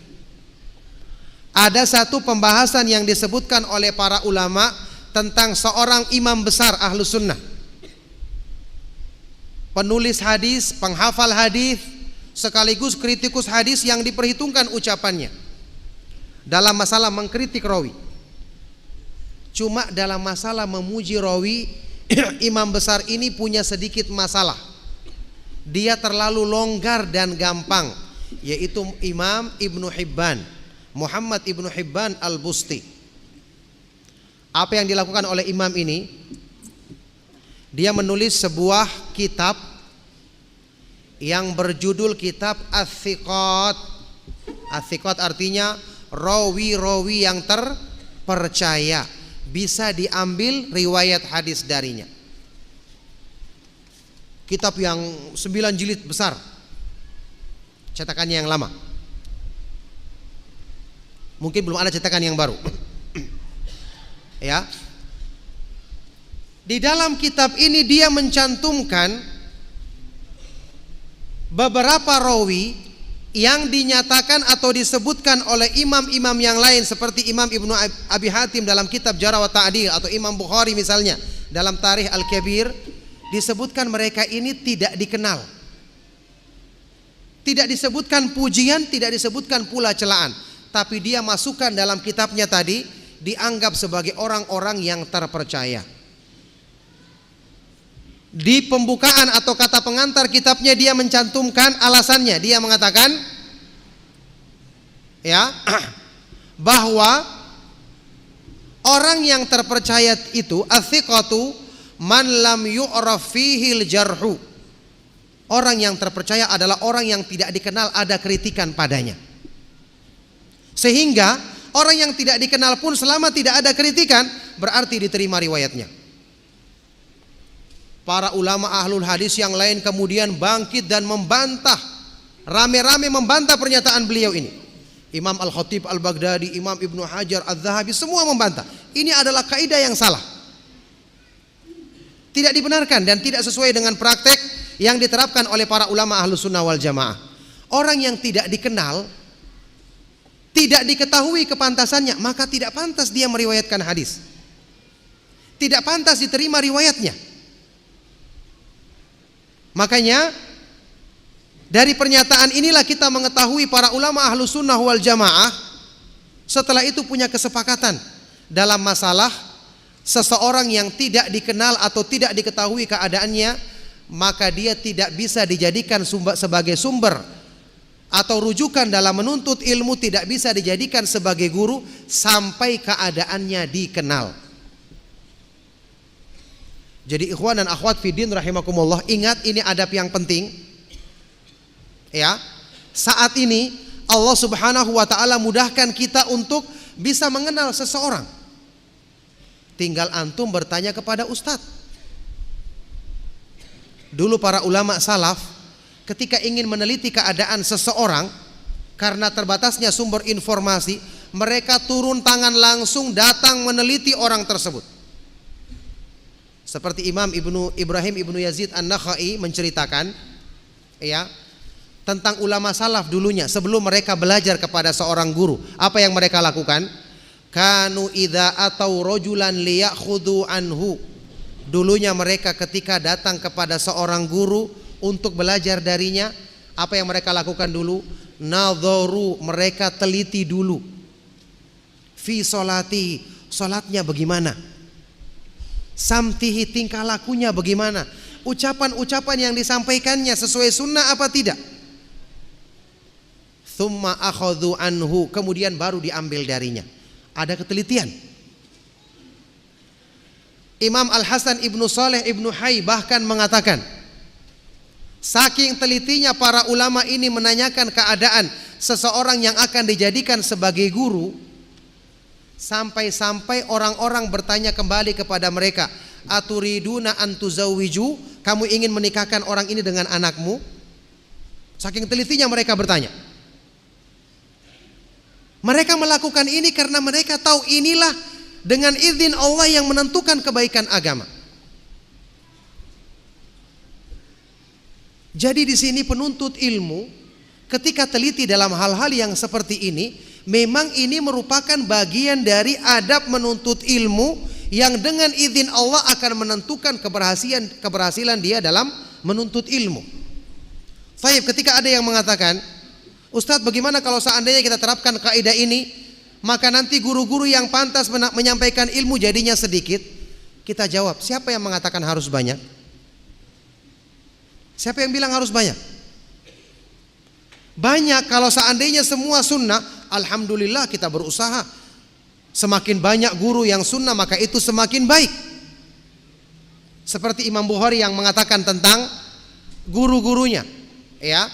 ada satu pembahasan yang disebutkan oleh para ulama tentang seorang imam besar Ahlus Sunnah, penulis hadis, penghafal hadis, sekaligus kritikus hadis yang diperhitungkan ucapannya dalam masalah mengkritik rawi. Cuma dalam masalah memuji rawi, imam besar ini punya sedikit masalah. Dia terlalu longgar dan gampang, yaitu Imam Ibnu Hibban, Muhammad Ibnu Hibban Al-Busti. Apa yang dilakukan oleh imam ini? Dia menulis sebuah kitab yang berjudul kitab Ats-Tsiqat. Ats-Tsiqat artinya rawi-rawi yang terpercaya, bisa diambil riwayat hadis darinya. Kitab yang 9 jilid besar, cetakannya yang lama. Mungkin belum ada cetakan yang baru. Ya. Di dalam kitab ini dia mencantumkan beberapa rawi yang dinyatakan atau disebutkan oleh imam-imam yang lain seperti Imam Ibnu Abi Hatim dalam kitab Jarh wa Ta'dil, atau Imam Bukhari misalnya dalam Tarikh Al-Kabir, disebutkan mereka ini tidak dikenal. Tidak disebutkan pujian, tidak disebutkan pula celaan, tapi dia masukkan dalam kitabnya tadi, dianggap sebagai orang-orang yang terpercaya. Di pembukaan atau kata pengantar kitabnya dia mencantumkan alasannya. Dia mengatakan, ya, bahwa orang yang terpercaya itu ats-tsiqatu man lam yu'raf fihil jarhu. Orang yang terpercaya adalah orang yang tidak dikenal ada kritikan padanya. Sehingga orang yang tidak dikenal pun selama tidak ada kritikan berarti diterima riwayatnya. Para ulama ahlul hadis yang lain kemudian bangkit dan membantah, rame-rame membantah pernyataan beliau ini. Imam Al-Khatib Al-Baghdadi, Imam Ibnu Hajar Al-Zahabi, semua membantah. Ini adalah kaidah yang salah, tidak dibenarkan dan tidak sesuai dengan praktek yang diterapkan oleh para ulama Ahlus Sunnah wal Jamaah. Orang yang tidak dikenal, tidak diketahui kepantasannya, maka tidak pantas dia meriwayatkan hadis, tidak pantas diterima riwayatnya. Makanya dari pernyataan inilah kita mengetahui para ulama Ahlus Sunnah wal Jamaah setelah itu punya kesepakatan dalam masalah seseorang yang tidak dikenal atau tidak diketahui keadaannya, maka dia tidak bisa dijadikan sebagai sumber atau rujukan dalam menuntut ilmu, tidak bisa dijadikan sebagai guru sampai keadaannya dikenal. Jadi ikhwan dan akhwat fiddin rahimakumullah, ingat ini adab yang penting. Ya, saat ini Allah Subhanahu wa taala mudahkan kita untuk bisa mengenal seseorang. Tinggal antum bertanya kepada ustadz. Dulu para ulama salaf ketika ingin meneliti keadaan seseorang, karena terbatasnya sumber informasi, mereka turun tangan langsung datang meneliti orang tersebut. Seperti Imam Ibrahim Ibnu Yazid An-Nakhai menceritakan, ya, tentang ulama salaf dulunya sebelum mereka belajar kepada seorang guru. Apa yang mereka lakukan? Kanu idza atau rajulan liyakhudhu anhu. Dulunya mereka ketika datang kepada seorang guru untuk belajar darinya, apa yang mereka lakukan dulu? Nadharu, mereka teliti dulu. Fi sholati, sholatnya bagaimana? Samtihi, tingkah lakunya bagaimana? Ucapan-ucapan yang disampaikannya sesuai sunnah apa tidak? Thumma akhadhu anhu, kemudian baru diambil darinya. Ada ketelitian. Imam Al-Hasan Ibnu Saleh Ibnu Hayy bahkan mengatakan, saking telitinya para ulama ini menanyakan keadaan seseorang yang akan dijadikan sebagai guru, sampai-sampai orang-orang bertanya kembali kepada mereka, aturiduna antuzawwiju, kamu ingin menikahkan orang ini dengan anakmu? Saking telitinya mereka bertanya. Mereka melakukan ini karena mereka tahu inilah dengan izin Allah yang menentukan kebaikan agama. Jadi di sini penuntut ilmu ketika teliti dalam hal-hal yang seperti ini, memang ini merupakan bagian dari adab menuntut ilmu yang dengan izin Allah akan menentukan keberhasilan dia dalam menuntut ilmu. Baik, ketika ada yang mengatakan, Ustadz, bagaimana kalau seandainya kita terapkan kaidah ini, maka nanti guru-guru yang pantas menyampaikan ilmu jadinya sedikit? Kita jawab, siapa yang mengatakan harus banyak? Siapa yang bilang harus banyak? Banyak. Kalau seandainya semua sunnah, alhamdulillah kita berusaha. Semakin banyak guru yang sunnah, maka itu semakin baik. Seperti Imam Bukhari yang mengatakan tentang guru-gurunya, ya,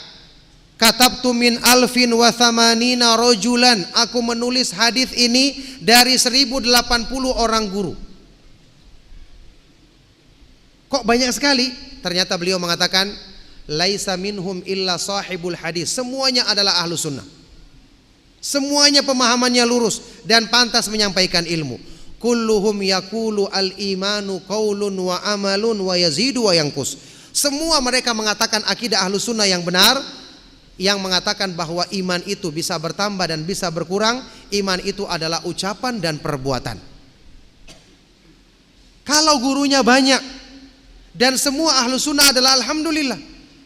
katabtu min alfin wa thamanina rajulan, aku menulis hadis ini dari 1080 orang guru. Kok banyak sekali? Ternyata beliau mengatakan, laisa minhum illa sahibul hadis, semuanya adalah ahlu sunnah, semuanya pemahamannya lurus dan pantas menyampaikan ilmu. Kulluhum yaqulu al-imanu qaulun wa amalun wa yazidu wa yanqus. Semua mereka mengatakan akidah ahlu sunnah yang benar, yang mengatakan bahwa iman itu bisa bertambah dan bisa berkurang. Iman itu adalah ucapan dan perbuatan. Kalau gurunya banyak dan semua ahlu sunnah adalah alhamdulillah.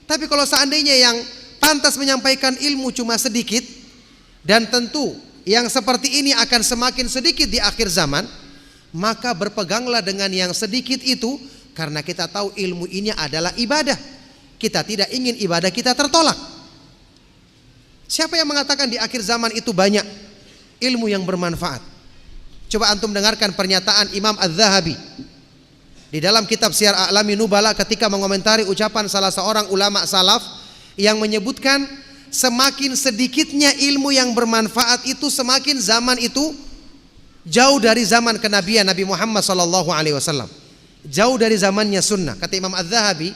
Tapi kalau seandainya yang pantas menyampaikan ilmu cuma sedikit, dan tentu yang seperti ini akan semakin sedikit di akhir zaman, maka berpeganglah dengan yang sedikit itu, karena kita tahu ilmu ini adalah ibadah. Kita tidak ingin ibadah kita tertolak. Siapa yang mengatakan di akhir zaman itu banyak ilmu yang bermanfaat? Coba antum dengarkan pernyataan Imam Az-Zahabi di dalam kitab Syiar A'lamin Nubala ketika mengomentari ucapan salah seorang ulama salaf yang menyebutkan semakin sedikitnya ilmu yang bermanfaat itu, semakin zaman itu jauh dari zaman kenabian Nabi Muhammad SAW, jauh dari zamannya sunnah. Kata Imam Az-Zahabi,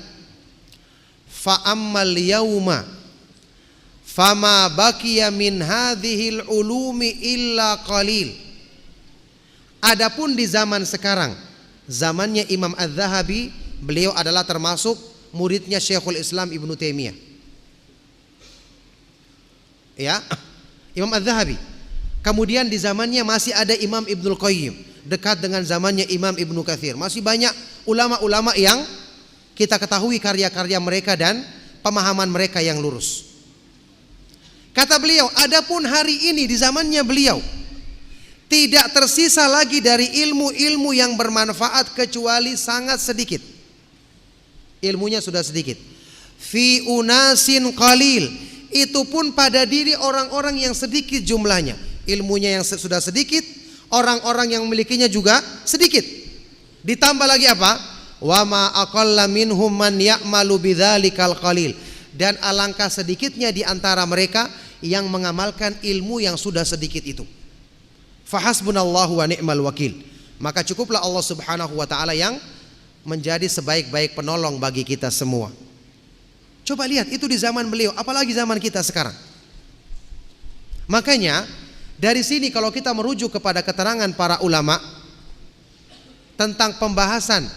fa ammal yauma fama baqiya min hadhil ulumi illa qalil. Adapun di zaman sekarang, zamannya Imam Az-Zahabi, beliau adalah termasuk muridnya Syekhul Islam Ibnu Taimiyah. Ya, Imam Az-Zahabi. Kemudian di zamannya masih ada Imam Ibnul Qayyim, dekat dengan zamannya Imam Ibnu Katsir. Masih banyak ulama-ulama yang kita ketahui karya-karya mereka dan pemahaman mereka yang lurus. Kata beliau, adapun hari ini di zamannya beliau tidak tersisa lagi dari ilmu-ilmu yang bermanfaat kecuali sangat sedikit. Ilmunya sudah sedikit. Fi unasin qalil, itu pun pada diri orang-orang yang sedikit jumlahnya. Ilmunya yang sudah sedikit, orang-orang yang memilikinya juga sedikit. Ditambah lagi apa? Wa ma aqalla minhum man ya'malu bidzalikal qalil. Dan alangkah sedikitnya di antara mereka yang mengamalkan ilmu yang sudah sedikit itu. Fahasbunallahu wa ni'mal wakil. Maka cukuplah Allah Subhanahu wa taala yang menjadi sebaik-baik penolong bagi kita semua. Coba lihat, itu di zaman beliau, apalagi zaman kita sekarang. Makanya dari sini kalau kita merujuk kepada keterangan para ulama tentang pembahasan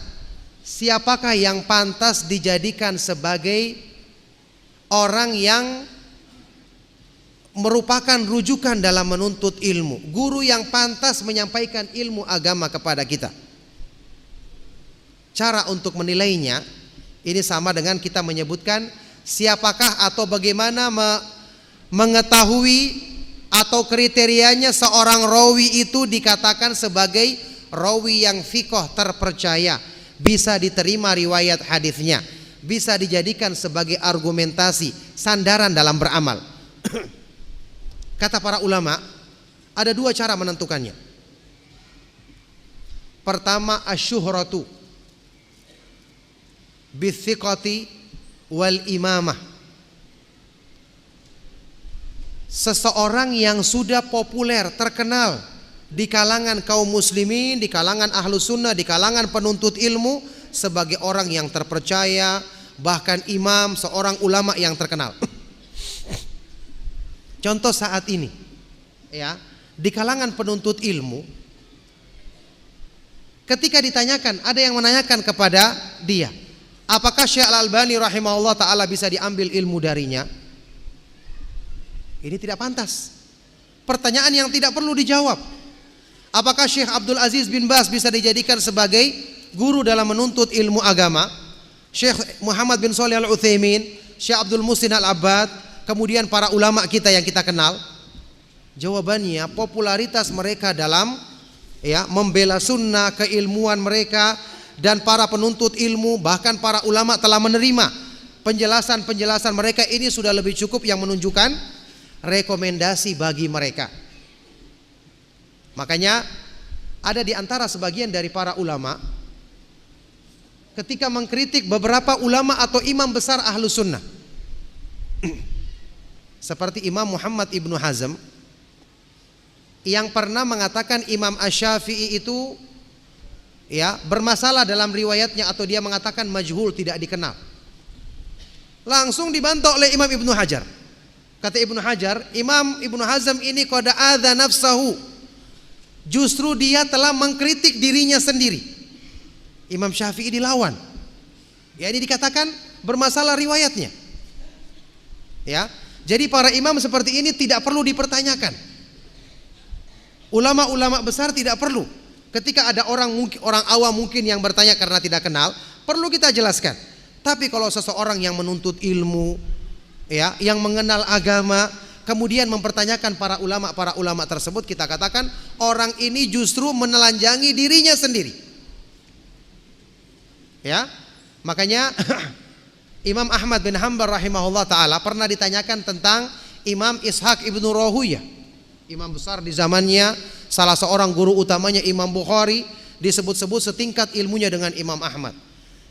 siapakah yang pantas dijadikan sebagai orang yang merupakan rujukan dalam menuntut ilmu, guru yang pantas menyampaikan ilmu agama kepada kita. Cara untuk menilainya ini sama dengan kita menyebutkan siapakah atau bagaimana mengetahui atau kriterianya seorang rawi itu dikatakan sebagai rawi yang thiqah, terpercaya, bisa diterima riwayat hadisnya, bisa dijadikan sebagai argumentasi, sandaran dalam beramal. Kata para ulama, ada dua cara menentukannya. Pertama, asyuhratu bithiqati wal imamah. Seseorang yang sudah populer, terkenal di kalangan kaum muslimin, di kalangan ahlu sunnah, di kalangan penuntut ilmu sebagai orang yang terpercaya, bahkan imam, seorang ulama yang terkenal. Contoh saat ini, ya, di kalangan penuntut ilmu, ketika ditanyakan, ada yang menanyakan kepada dia, apakah Syekh Al-Albani rahimahullah ta'ala bisa diambil ilmu darinya? Ini tidak pantas. Pertanyaan yang tidak perlu dijawab. Apakah Syekh Abdul Aziz bin Baz bisa dijadikan sebagai guru dalam menuntut ilmu agama? Syekh Muhammad bin Shalih Al-Utsaimin, Syekh Abdul Muhsin Al-Abbad, kemudian para ulama kita yang kita kenal? Jawabannya, popularitas mereka dalam membela sunnah, keilmuan mereka, dan para penuntut ilmu, bahkan para ulama telah menerima penjelasan-penjelasan mereka. Ini sudah lebih cukup yang menunjukkan rekomendasi bagi mereka. Makanya ada di antara sebagian dari para ulama ketika mengkritik beberapa ulama atau imam besar ahlu sunnah seperti Imam Muhammad ibnu Hazm, yang pernah mengatakan Imam Asy-Syafi'i itu bermasalah dalam riwayatnya, atau dia mengatakan majhul, tidak dikenal. Langsung dibantah oleh Imam Ibnu Hajar. Kata Ibnu Hajar, Imam Ibnu Hazm ini qad adza nafsahu, justru dia telah mengkritik dirinya sendiri. Imam Syafi'i dilawan. Ini dikatakan bermasalah riwayatnya. Jadi para imam seperti ini tidak perlu dipertanyakan. Ulama-ulama besar tidak perlu. Ketika ada orang awam mungkin yang bertanya karena tidak kenal, perlu kita jelaskan. Tapi kalau seseorang yang menuntut ilmu, yang mengenal agama, kemudian mempertanyakan para ulama tersebut, kita katakan orang ini justru menelanjangi dirinya sendiri. Makanya Imam Ahmad bin Hanbal rahimahullah ta'ala pernah ditanyakan tentang Imam Ishaq ibnu Rahuyah, imam besar di zamannya, salah seorang guru utamanya Imam Bukhari, disebut-sebut setingkat ilmunya dengan Imam Ahmad.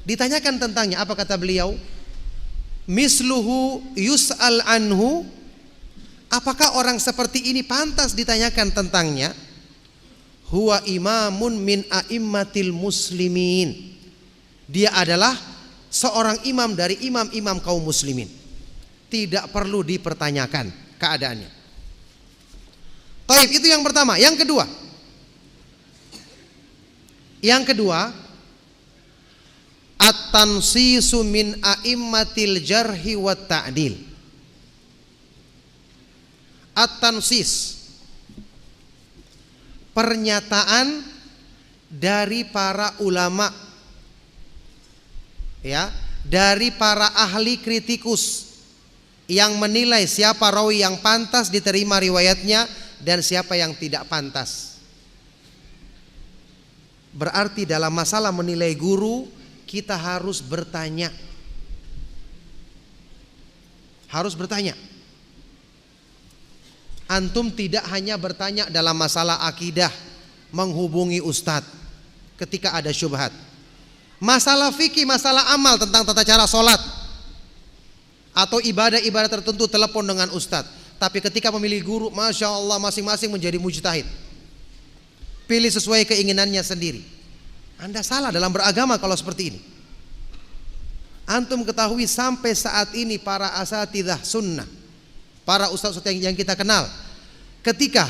Ditanyakan tentangnya, apa kata beliau? Misluhu yus'al anhu, apakah orang seperti ini pantas ditanyakan tentangnya? Huwa imamun min a'immatil muslimin, dia adalah seorang imam dari imam-imam kaum muslimin, tidak perlu dipertanyakan keadaannya. Taib, itu yang pertama. Yang kedua, at-tansisu min a'immatil jarhi wa ta'dil. At-tansis, pernyataan dari para ulama, dari para ahli kritikus yang menilai siapa rawi yang pantas diterima riwayatnya dan siapa yang tidak pantas. Berarti dalam masalah menilai guru, kita harus bertanya. Harus bertanya. Antum tidak hanya bertanya dalam masalah akidah, menghubungi ustadz ketika ada syubhat. Masalah fikih, masalah amal tentang tata cara sholat atau ibadah-ibadah tertentu, telepon dengan ustadz. Tapi ketika memilih guru, Masya Allah, masing-masing menjadi mujtahid, pilih sesuai keinginannya sendiri. Anda salah dalam beragama kalau seperti ini. Antum ketahui sampai saat ini para asatidzah sunnah, para ustadz yang kita kenal, ketika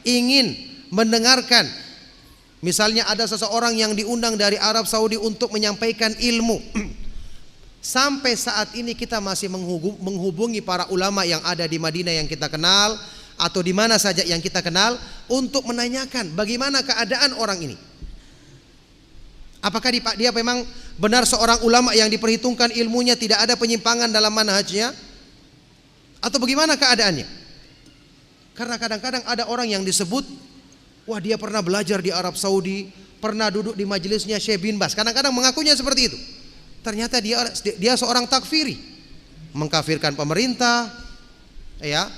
ingin mendengarkan, misalnya ada seseorang yang diundang dari Arab Saudi untuk menyampaikan ilmu, Sampai saat ini kita masih menghubungi para ulama yang ada di Madinah yang kita kenal, atau di mana saja yang kita kenal, untuk menanyakan bagaimana keadaan orang ini. Apakah dia memang benar seorang ulama yang diperhitungkan ilmunya, tidak ada penyimpangan dalam manhajnya, atau bagaimana keadaannya? Karena kadang-kadang ada orang yang disebut, wah dia pernah belajar di Arab Saudi, pernah duduk di majelisnya Syekh bin Baz. Kadang-kadang mengakunya seperti itu. Ternyata dia seorang takfiri, mengkafirkan pemerintah, ya,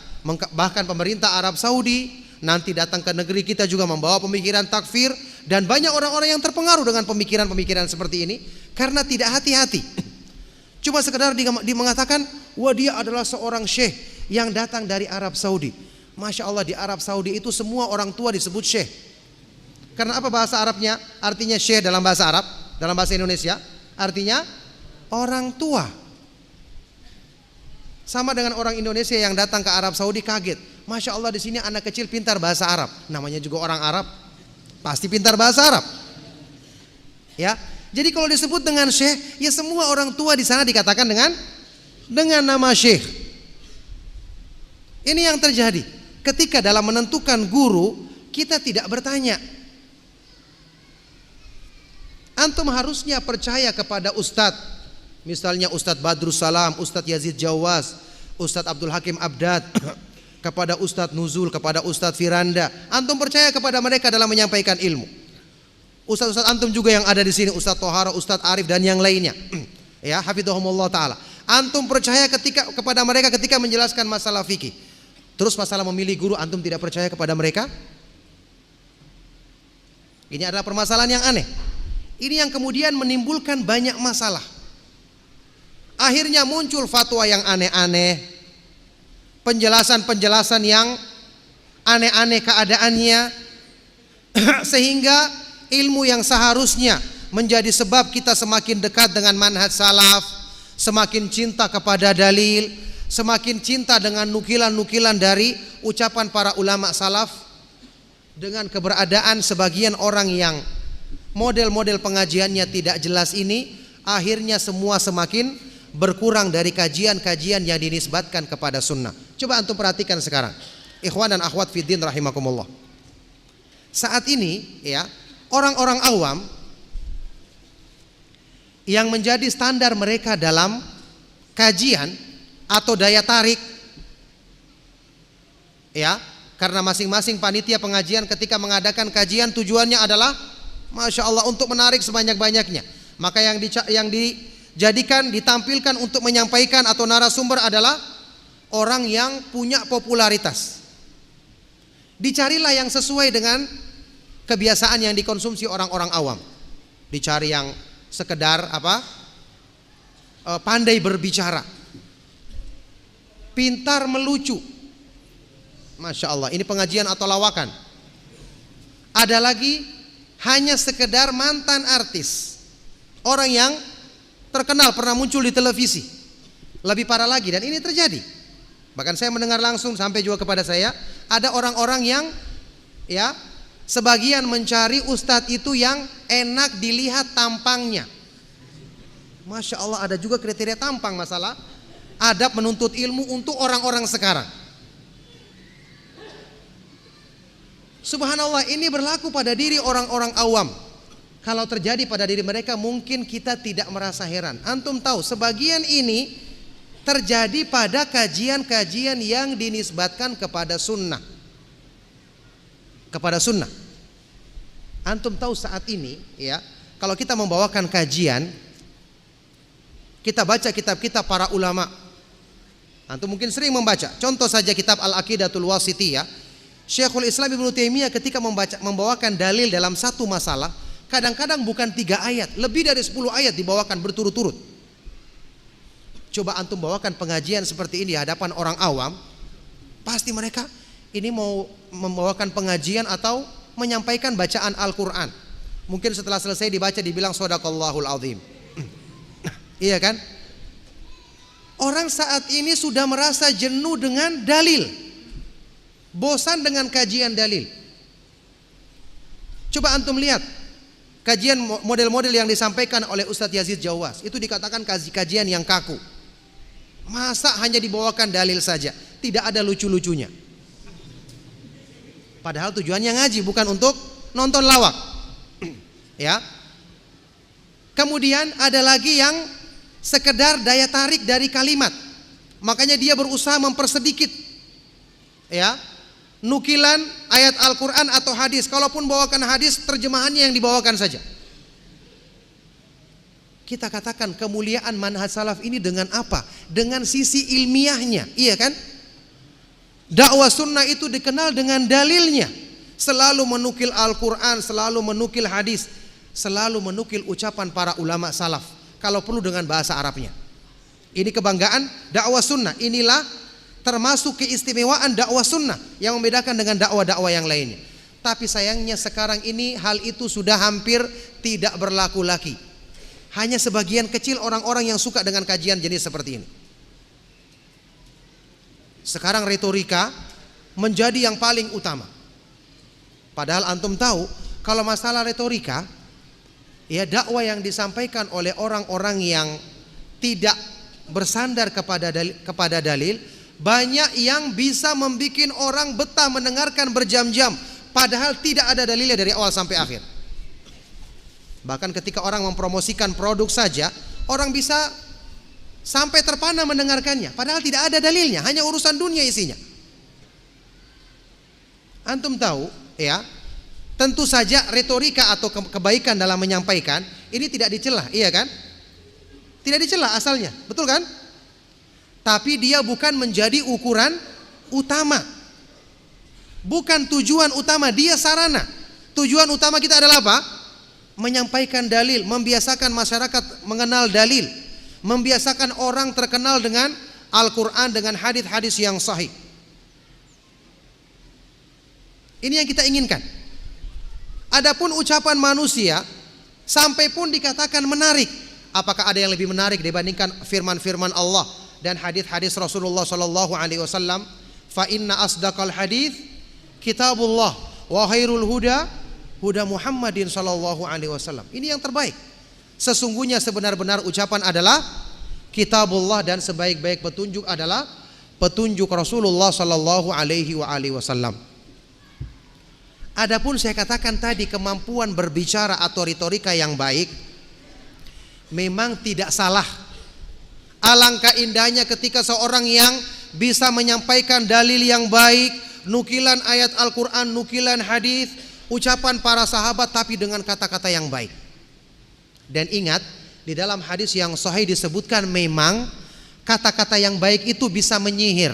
bahkan pemerintah Arab Saudi. Nanti datang ke negeri kita juga membawa pemikiran takfir, dan banyak orang-orang yang terpengaruh dengan pemikiran-pemikiran seperti ini karena tidak hati-hati. Cuma sekedar mengatakan, wah dia adalah seorang syekh yang datang dari Arab Saudi. Masya Allah, di Arab Saudi itu semua orang tua disebut syekh. Karena apa bahasa Arabnya? Artinya syekh dalam bahasa Arab, dalam bahasa Indonesia artinya orang tua. Sama dengan orang Indonesia yang datang ke Arab Saudi kaget, Masya Allah di sini anak kecil pintar bahasa Arab. Namanya juga orang Arab, pasti pintar bahasa Arab. Ya, jadi kalau disebut dengan syekh, ya semua orang tua di sana dikatakan dengan nama syekh. Ini yang terjadi ketika dalam menentukan guru kita tidak bertanya. Antum harusnya percaya kepada ustadz, misalnya Ustadz Badrus Salam, Ustadz Yazid Jawaz, Ustadz Abdul Hakim Abdad, kepada Ustadz Nuzul, kepada Ustadz Firanda. Antum percaya kepada mereka dalam menyampaikan ilmu. Ustadz-ustadz antum juga yang ada di sini, Ustadz Tohara, Ustadz Arif dan yang lainnya. Ya, hafidhahumullah taala. Antum percaya kepada mereka ketika menjelaskan masalah fikih. Terus masalah memilih guru antum tidak percaya kepada mereka? Ini adalah permasalahan yang aneh. Ini yang kemudian menimbulkan banyak masalah. Akhirnya muncul fatwa yang aneh-aneh, penjelasan-penjelasan yang aneh-aneh keadaannya, sehingga ilmu yang seharusnya menjadi sebab kita semakin dekat dengan manhaj salaf, semakin cinta kepada dalil, semakin cinta dengan nukilan-nukilan dari ucapan para ulama salaf, dengan keberadaan sebagian orang yang model-model pengajiannya tidak jelas ini, akhirnya semua semakin berkurang dari kajian-kajian yang dinisbatkan kepada sunnah. Coba antum perhatikan sekarang, ikhwan dan akhwat fiddin rahimakumullah. Saat ini ya, orang-orang awam yang menjadi standar mereka dalam kajian atau daya tarik, ya, karena masing-masing panitia pengajian ketika mengadakan kajian tujuannya adalah Masya Allah untuk menarik sebanyak-banyaknya. Maka yang dijadikan, ditampilkan untuk menyampaikan atau narasumber adalah orang yang punya popularitas. Dicarilah yang sesuai dengan kebiasaan yang dikonsumsi orang-orang awam. Dicari yang sekedar pandai berbicara, pintar melucu. Masya Allah, ini pengajian atau lawakan. Ada lagi hanya sekedar mantan artis, orang yang terkenal pernah muncul di televisi. Lebih parah lagi, dan ini terjadi. Bahkan saya mendengar langsung sampai juga kepada saya, ada orang-orang yang ya sebagian mencari ustadz itu yang enak dilihat tampangnya. Masya Allah, ada juga kriteria tampang masalah adab menuntut ilmu untuk orang-orang sekarang. Subhanallah, ini berlaku pada diri orang-orang awam. Kalau terjadi pada diri mereka mungkin kita tidak merasa heran. Antum tahu sebagian ini terjadi pada kajian-kajian yang dinisbatkan kepada sunnah. Kepada sunnah. Antum tahu saat ini ya, kalau kita membawakan kajian, kita baca kitab-kitab para ulama. Antum mungkin sering membaca. Contoh saja kitab Al-Aqidatul Wasithiyah. Syekhul Islam Ibnu Taimiyah ketika membawakan dalil dalam satu masalah, kadang-kadang bukan 3 ayat, lebih dari 10 ayat dibawakan berturut-turut. Coba antum bawakan pengajian seperti ini di hadapan orang awam, pasti mereka ini mau membawakan pengajian atau menyampaikan bacaan Al-Quran. Mungkin setelah selesai dibaca dibilang Shadaqallahul Azim. Iya kan? Orang saat ini sudah merasa jenuh dengan dalil, bosan dengan kajian dalil. Coba antum lihat, Kajian model-model yang disampaikan oleh Ustadz Yazid Jawas itu dikatakan kajian yang kaku. Masa hanya dibawakan dalil saja, tidak ada lucu-lucunya. Padahal tujuannya ngaji, bukan untuk nonton lawak. Ya. Kemudian ada lagi yang sekedar daya tarik dari kalimat. Makanya dia berusaha mempersedikit ya, nukilan ayat Al-Quran atau hadis. Kalaupun bawakan hadis, terjemahannya yang dibawakan saja. Kita katakan kemuliaan manhaj salaf ini dengan apa? Dengan sisi ilmiahnya, iya kan? Dakwah sunnah itu dikenal dengan dalilnya. Selalu menukil Al-Quran, selalu menukil hadis, selalu menukil ucapan para ulama salaf. Kalau perlu dengan bahasa Arabnya. Ini kebanggaan dakwah sunnah. Inilah termasuk keistimewaan dakwah sunnah yang membedakan dengan dakwah-dakwah yang lainnya. Tapi sayangnya sekarang ini hal itu sudah hampir tidak berlaku lagi. Hanya sebagian kecil orang-orang yang suka dengan kajian jenis seperti ini. Sekarang retorika menjadi yang paling utama. Padahal antum tahu kalau masalah retorika, ya dakwah yang disampaikan oleh orang-orang yang tidak bersandar kepada dalil, banyak yang bisa membuat orang betah mendengarkan berjam-jam, padahal tidak ada dalilnya dari awal sampai akhir. Bahkan ketika orang mempromosikan produk saja, orang bisa sampai terpana mendengarkannya, padahal tidak ada dalilnya, hanya urusan dunia isinya. Antum tahu, ya, tentu saja retorika atau kebaikan dalam menyampaikan ini tidak dicela, iya kan? Tidak dicela asalnya, betul kan? Tapi dia bukan menjadi ukuran utama, bukan tujuan utama, dia sarana. Tujuan utama kita adalah apa? Menyampaikan dalil, membiasakan masyarakat mengenal dalil, membiasakan orang terkenal dengan Al-Quran, dengan hadis-hadis yang sahih. Ini yang kita inginkan. Adapun ucapan manusia, sampai pun dikatakan menarik, apakah ada yang lebih menarik dibandingkan firman-firman Allah dan hadis-hadis Rasulullah sallallahu alaihi wasallam? Fa inna asdaqal hadis kitabullah wa khairul huda huda Muhammadin sallallahu alaihi wasallam. Ini yang terbaik. Sesungguhnya sebenar-benar ucapan adalah kitabullah dan sebaik-baik petunjuk adalah petunjuk Rasulullah sallallahu alaihi wasallam. Adapun saya katakan tadi kemampuan berbicara atau retorika yang baik memang tidak salah. Alangkah indahnya ketika seorang yang bisa menyampaikan dalil yang baik, nukilan ayat Al-Quran, nukilan hadis, ucapan para sahabat, tapi dengan kata-kata yang baik. Dan ingat, di dalam hadis yang sahih disebutkan memang kata-kata yang baik itu bisa menyihir.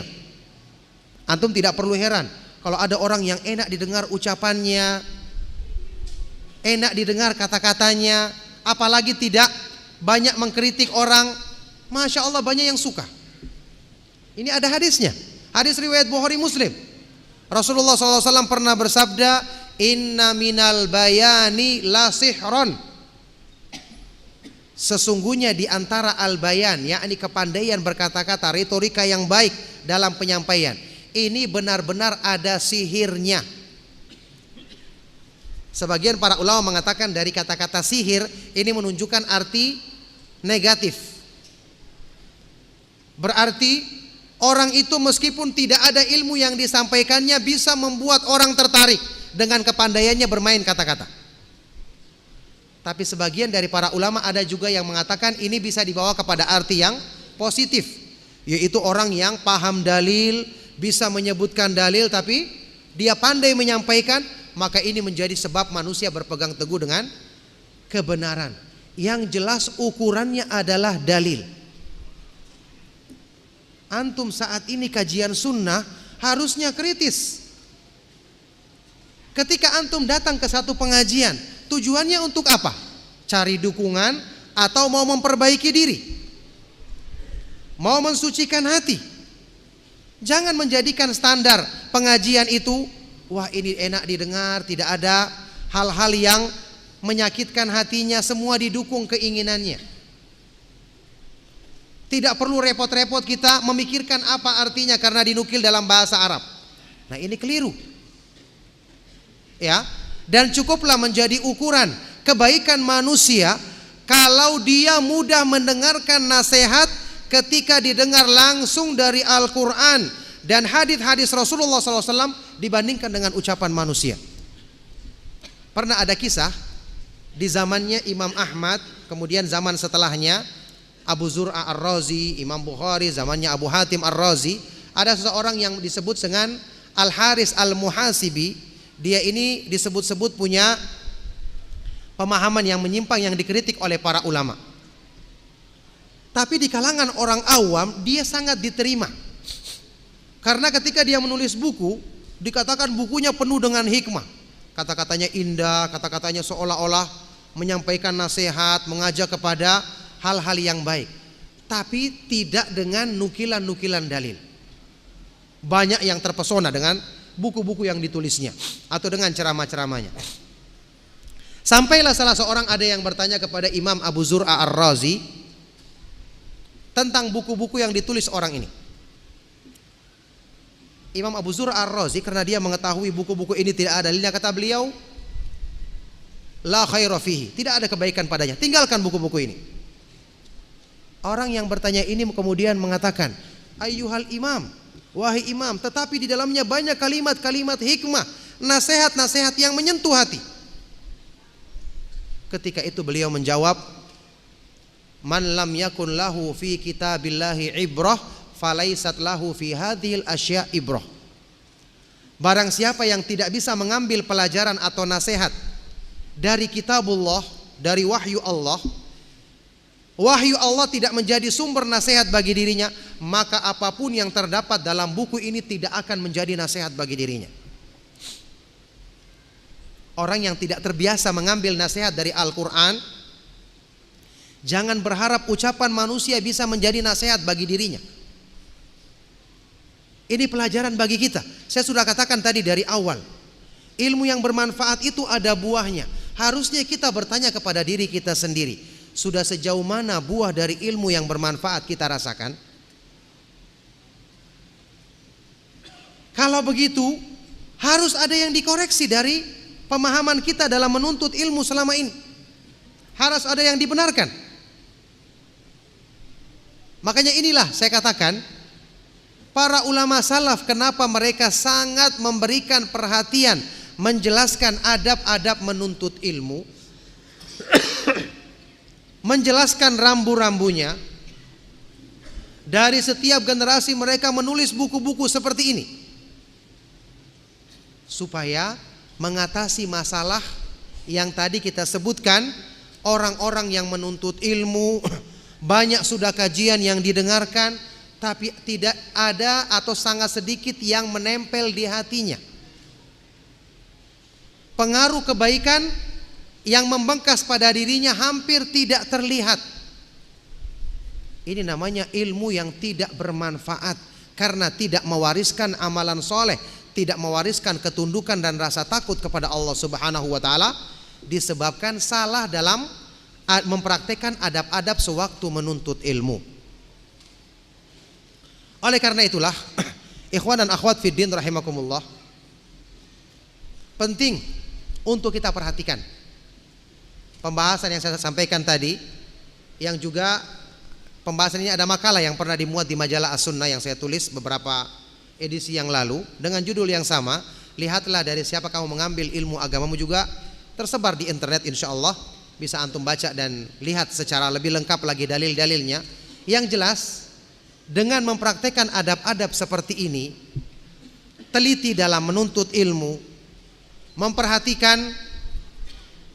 Antum tidak perlu heran kalau ada orang yang enak didengar ucapannya, enak didengar kata-katanya, apalagi tidak banyak mengkritik orang, Masya Allah banyak yang suka. Ini ada hadisnya, hadis riwayat Bukhari Muslim. Rasulullah SAW pernah bersabda, inna minal bayani la sihron. Sesungguhnya di antara al-bayan, yakni kepandaian berkata-kata, retorika yang baik dalam penyampaian, ini benar-benar ada sihirnya. Sebagian para ulama mengatakan dari kata-kata sihir ini menunjukkan arti negatif. Berarti orang itu meskipun tidak ada ilmu yang disampaikannya bisa membuat orang tertarik dengan kepandaiannya bermain kata-kata. Tapi sebagian dari para ulama ada juga yang mengatakan ini bisa dibawa kepada arti yang positif, yaitu orang yang paham dalil, bisa menyebutkan dalil tapi dia pandai menyampaikan, maka ini menjadi sebab manusia berpegang teguh dengan kebenaran. Yang jelas ukurannya adalah dalil. Antum saat ini kajian sunnah harusnya kritis. Ketika antum datang ke satu pengajian, tujuannya untuk apa? Cari dukungan atau mau memperbaiki diri? Mau mensucikan hati? Jangan menjadikan standar pengajian itu, wah ini enak didengar, tidak ada hal-hal yang menyakitkan hatinya, semua didukung keinginannya. Tidak perlu repot-repot kita memikirkan apa artinya karena dinukil dalam bahasa Arab. Nah ini keliru. Ya, dan cukuplah menjadi ukuran kebaikan manusia kalau dia mudah mendengarkan nasihat ketika didengar langsung dari Al-Quran dan hadis-hadis Rasulullah SAW dibandingkan dengan ucapan manusia. Pernah ada kisah di zamannya Imam Ahmad, kemudian zaman setelahnya Abu Zur'a Ar-Razi, Imam Bukhari, zamannya Abu Hatim Ar-Razi. Ada seseorang yang disebut dengan Al-Haris Al-Muhasibi. Dia ini disebut-sebut punya pemahaman yang menyimpang yang dikritik oleh para ulama. Tapi di kalangan orang awam dia sangat diterima. Karena ketika dia menulis buku, dikatakan bukunya penuh dengan hikmah. Kata-katanya indah, kata-katanya seolah-olah menyampaikan nasihat, mengajak kepada hal-hal yang baik. Tapi tidak dengan nukilan-nukilan dalil. Banyak yang terpesona dengan buku-buku yang ditulisnya atau dengan ceramah-ceramahnya. Sampailah salah seorang ada yang bertanya kepada Imam Abu Zur'a Ar-Razi tentang buku-buku yang ditulis orang ini. Imam Abu Zur'a Ar-Razi karena dia mengetahui buku-buku ini tidak ada dalilnya, kata beliau, la khaira fihi, tidak ada kebaikan padanya, tinggalkan buku-buku ini. Orang yang bertanya ini kemudian mengatakan, ayyuhal imam, wahai imam, tetapi di dalamnya banyak kalimat-kalimat hikmah, nasihat-nasihat yang menyentuh hati. Ketika itu beliau menjawab, man lam yakun lahu fi kitabillahi ibrah falaisat lahu fi hadhil asya ibrah. Barang siapa yang tidak bisa mengambil pelajaran atau nasihat dari kitabullah, dari wahyu Allah tidak menjadi sumber nasihat bagi dirinya, maka apapun yang terdapat dalam buku ini tidak akan menjadi nasihat bagi dirinya. Orang yang tidak terbiasa mengambil nasihat dari Al-Quran, jangan berharap ucapan manusia bisa menjadi nasihat bagi dirinya. Ini pelajaran bagi kita. Saya sudah katakan tadi dari awal, ilmu yang bermanfaat itu ada buahnya. Harusnya kita bertanya kepada diri kita sendiri, sudah sejauh mana buah dari ilmu yang bermanfaat kita rasakan? Kalau begitu, harus ada yang dikoreksi dari pemahaman kita dalam menuntut ilmu selama ini. Harus ada yang dibenarkan. Makanya inilah saya katakan, para ulama salaf kenapa mereka sangat memberikan perhatian menjelaskan adab-adab menuntut ilmu, menjelaskan rambu-rambunya. Dari setiap generasi mereka menulis buku-buku seperti ini supaya mengatasi masalah yang tadi kita sebutkan. Orang-orang yang menuntut ilmu, banyak sudah kajian yang didengarkan, tapi tidak ada atau sangat sedikit yang menempel di hatinya. Pengaruh kebaikan yang membengkas pada dirinya hampir tidak terlihat. Ini namanya ilmu yang tidak bermanfaat, karena tidak mewariskan amalan soleh, tidak mewariskan ketundukan dan rasa takut kepada Allah Subhanahu wa ta'ala, disebabkan salah dalam mempraktekkan adab-adab sewaktu menuntut ilmu. Oleh karena itulah, ikhwan dan akhwat fiddin rahimakumullah, penting untuk kita perhatikan pembahasan yang saya sampaikan tadi, yang juga pembahasan ini ada makalah yang pernah dimuat di majalah As-Sunnah yang saya tulis beberapa edisi yang lalu dengan judul yang sama, lihatlah dari siapa kamu mengambil ilmu agamamu, juga tersebar di internet, insya Allah bisa antum baca dan lihat secara lebih lengkap lagi dalil-dalilnya. Yang jelas, dengan mempraktekkan adab-adab seperti ini, teliti dalam menuntut ilmu, memperhatikan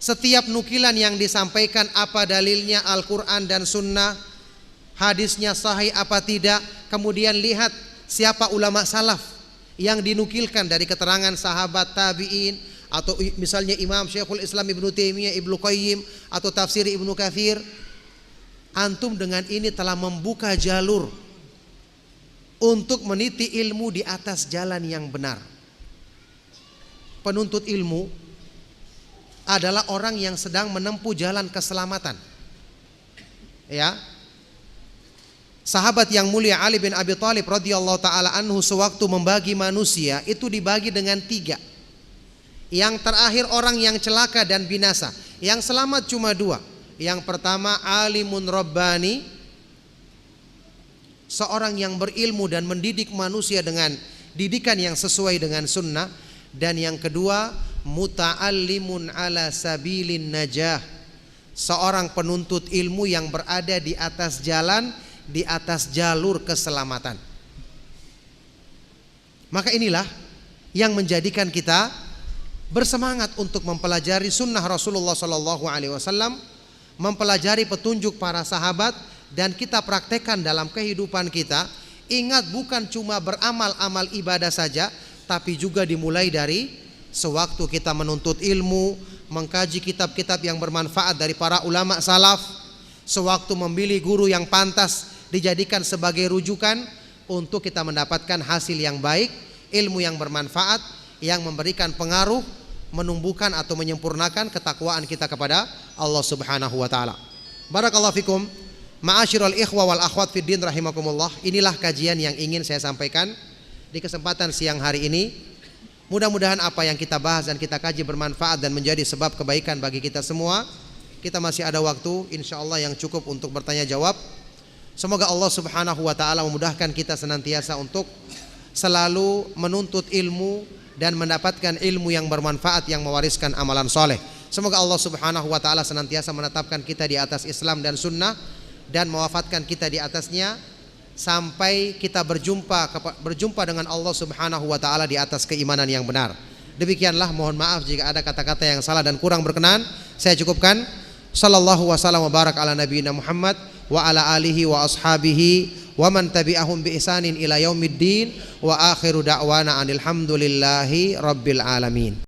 setiap nukilan yang disampaikan, apa dalilnya Al-Quran dan Sunnah, hadisnya sahih apa tidak, kemudian lihat siapa ulama salaf yang dinukilkan dari keterangan sahabat, tabi'in, atau misalnya Imam Syekhul Islam Ibnu Taimiyah, Ibnu Qayyim, atau tafsir Ibnu Katsir. Antum dengan ini telah membuka jalur untuk meniti ilmu di atas jalan yang benar. Penuntut ilmu adalah orang yang sedang menempuh jalan keselamatan. Ya. Sahabat yang mulia Ali bin Abi Thalib radhiyallahu taala anhu sewaktu membagi manusia itu dibagi dengan 3. Yang terakhir orang yang celaka dan binasa. Yang selamat cuma dua. Yang pertama alimun rabbani, seorang yang berilmu dan mendidik manusia dengan didikan yang sesuai dengan sunnah. Dan yang kedua muta'allimun ala sabilin najah, seorang penuntut ilmu yang berada di atas jalan, di atas jalur keselamatan. Maka inilah yang menjadikan kita bersemangat untuk mempelajari sunnah Rasulullah SAW, mempelajari petunjuk para sahabat, dan kita praktekkan dalam kehidupan kita. Ingat, bukan cuma beramal-amal ibadah saja, tapi juga dimulai dari sewaktu kita menuntut ilmu, mengkaji kitab-kitab yang bermanfaat dari para ulama salaf, sewaktu memilih guru yang pantas dijadikan sebagai rujukan untuk kita mendapatkan hasil yang baik, ilmu yang bermanfaat, yang memberikan pengaruh, menumbuhkan atau menyempurnakan ketakwaan kita kepada Allah Subhanahu wa taala. Barakallahu fikum. Ma'asyiral ikhwa wal akhwat fid din rahimakumullah. Inilah kajian yang ingin saya sampaikan di kesempatan siang hari ini. Mudah-mudahan apa yang kita bahas dan kita kaji bermanfaat dan menjadi sebab kebaikan bagi kita semua. Kita masih ada waktu insyaallah yang cukup untuk bertanya jawab. Semoga Allah Subhanahu wa taala memudahkan kita senantiasa untuk selalu menuntut ilmu dan mendapatkan ilmu yang bermanfaat yang mewariskan amalan soleh. Semoga Allah Subhanahu wa taala senantiasa menetapkan kita di atas Islam dan sunnah dan mewafatkan kita di atasnya sampai kita berjumpa dengan Allah Subhanahu wa taala di atas keimanan yang benar. Demikianlah, mohon maaf jika ada kata-kata yang salah dan kurang berkenan. Saya cukupkan. Sallallahu wasallam wa barak ala nabiyina Muhammad wa ala alihi wa ashabihi wa man tabi'ahum bi ihsanin ila yaumiddin wa akhiru da'wana anil hamdulillahi rabbil alamin.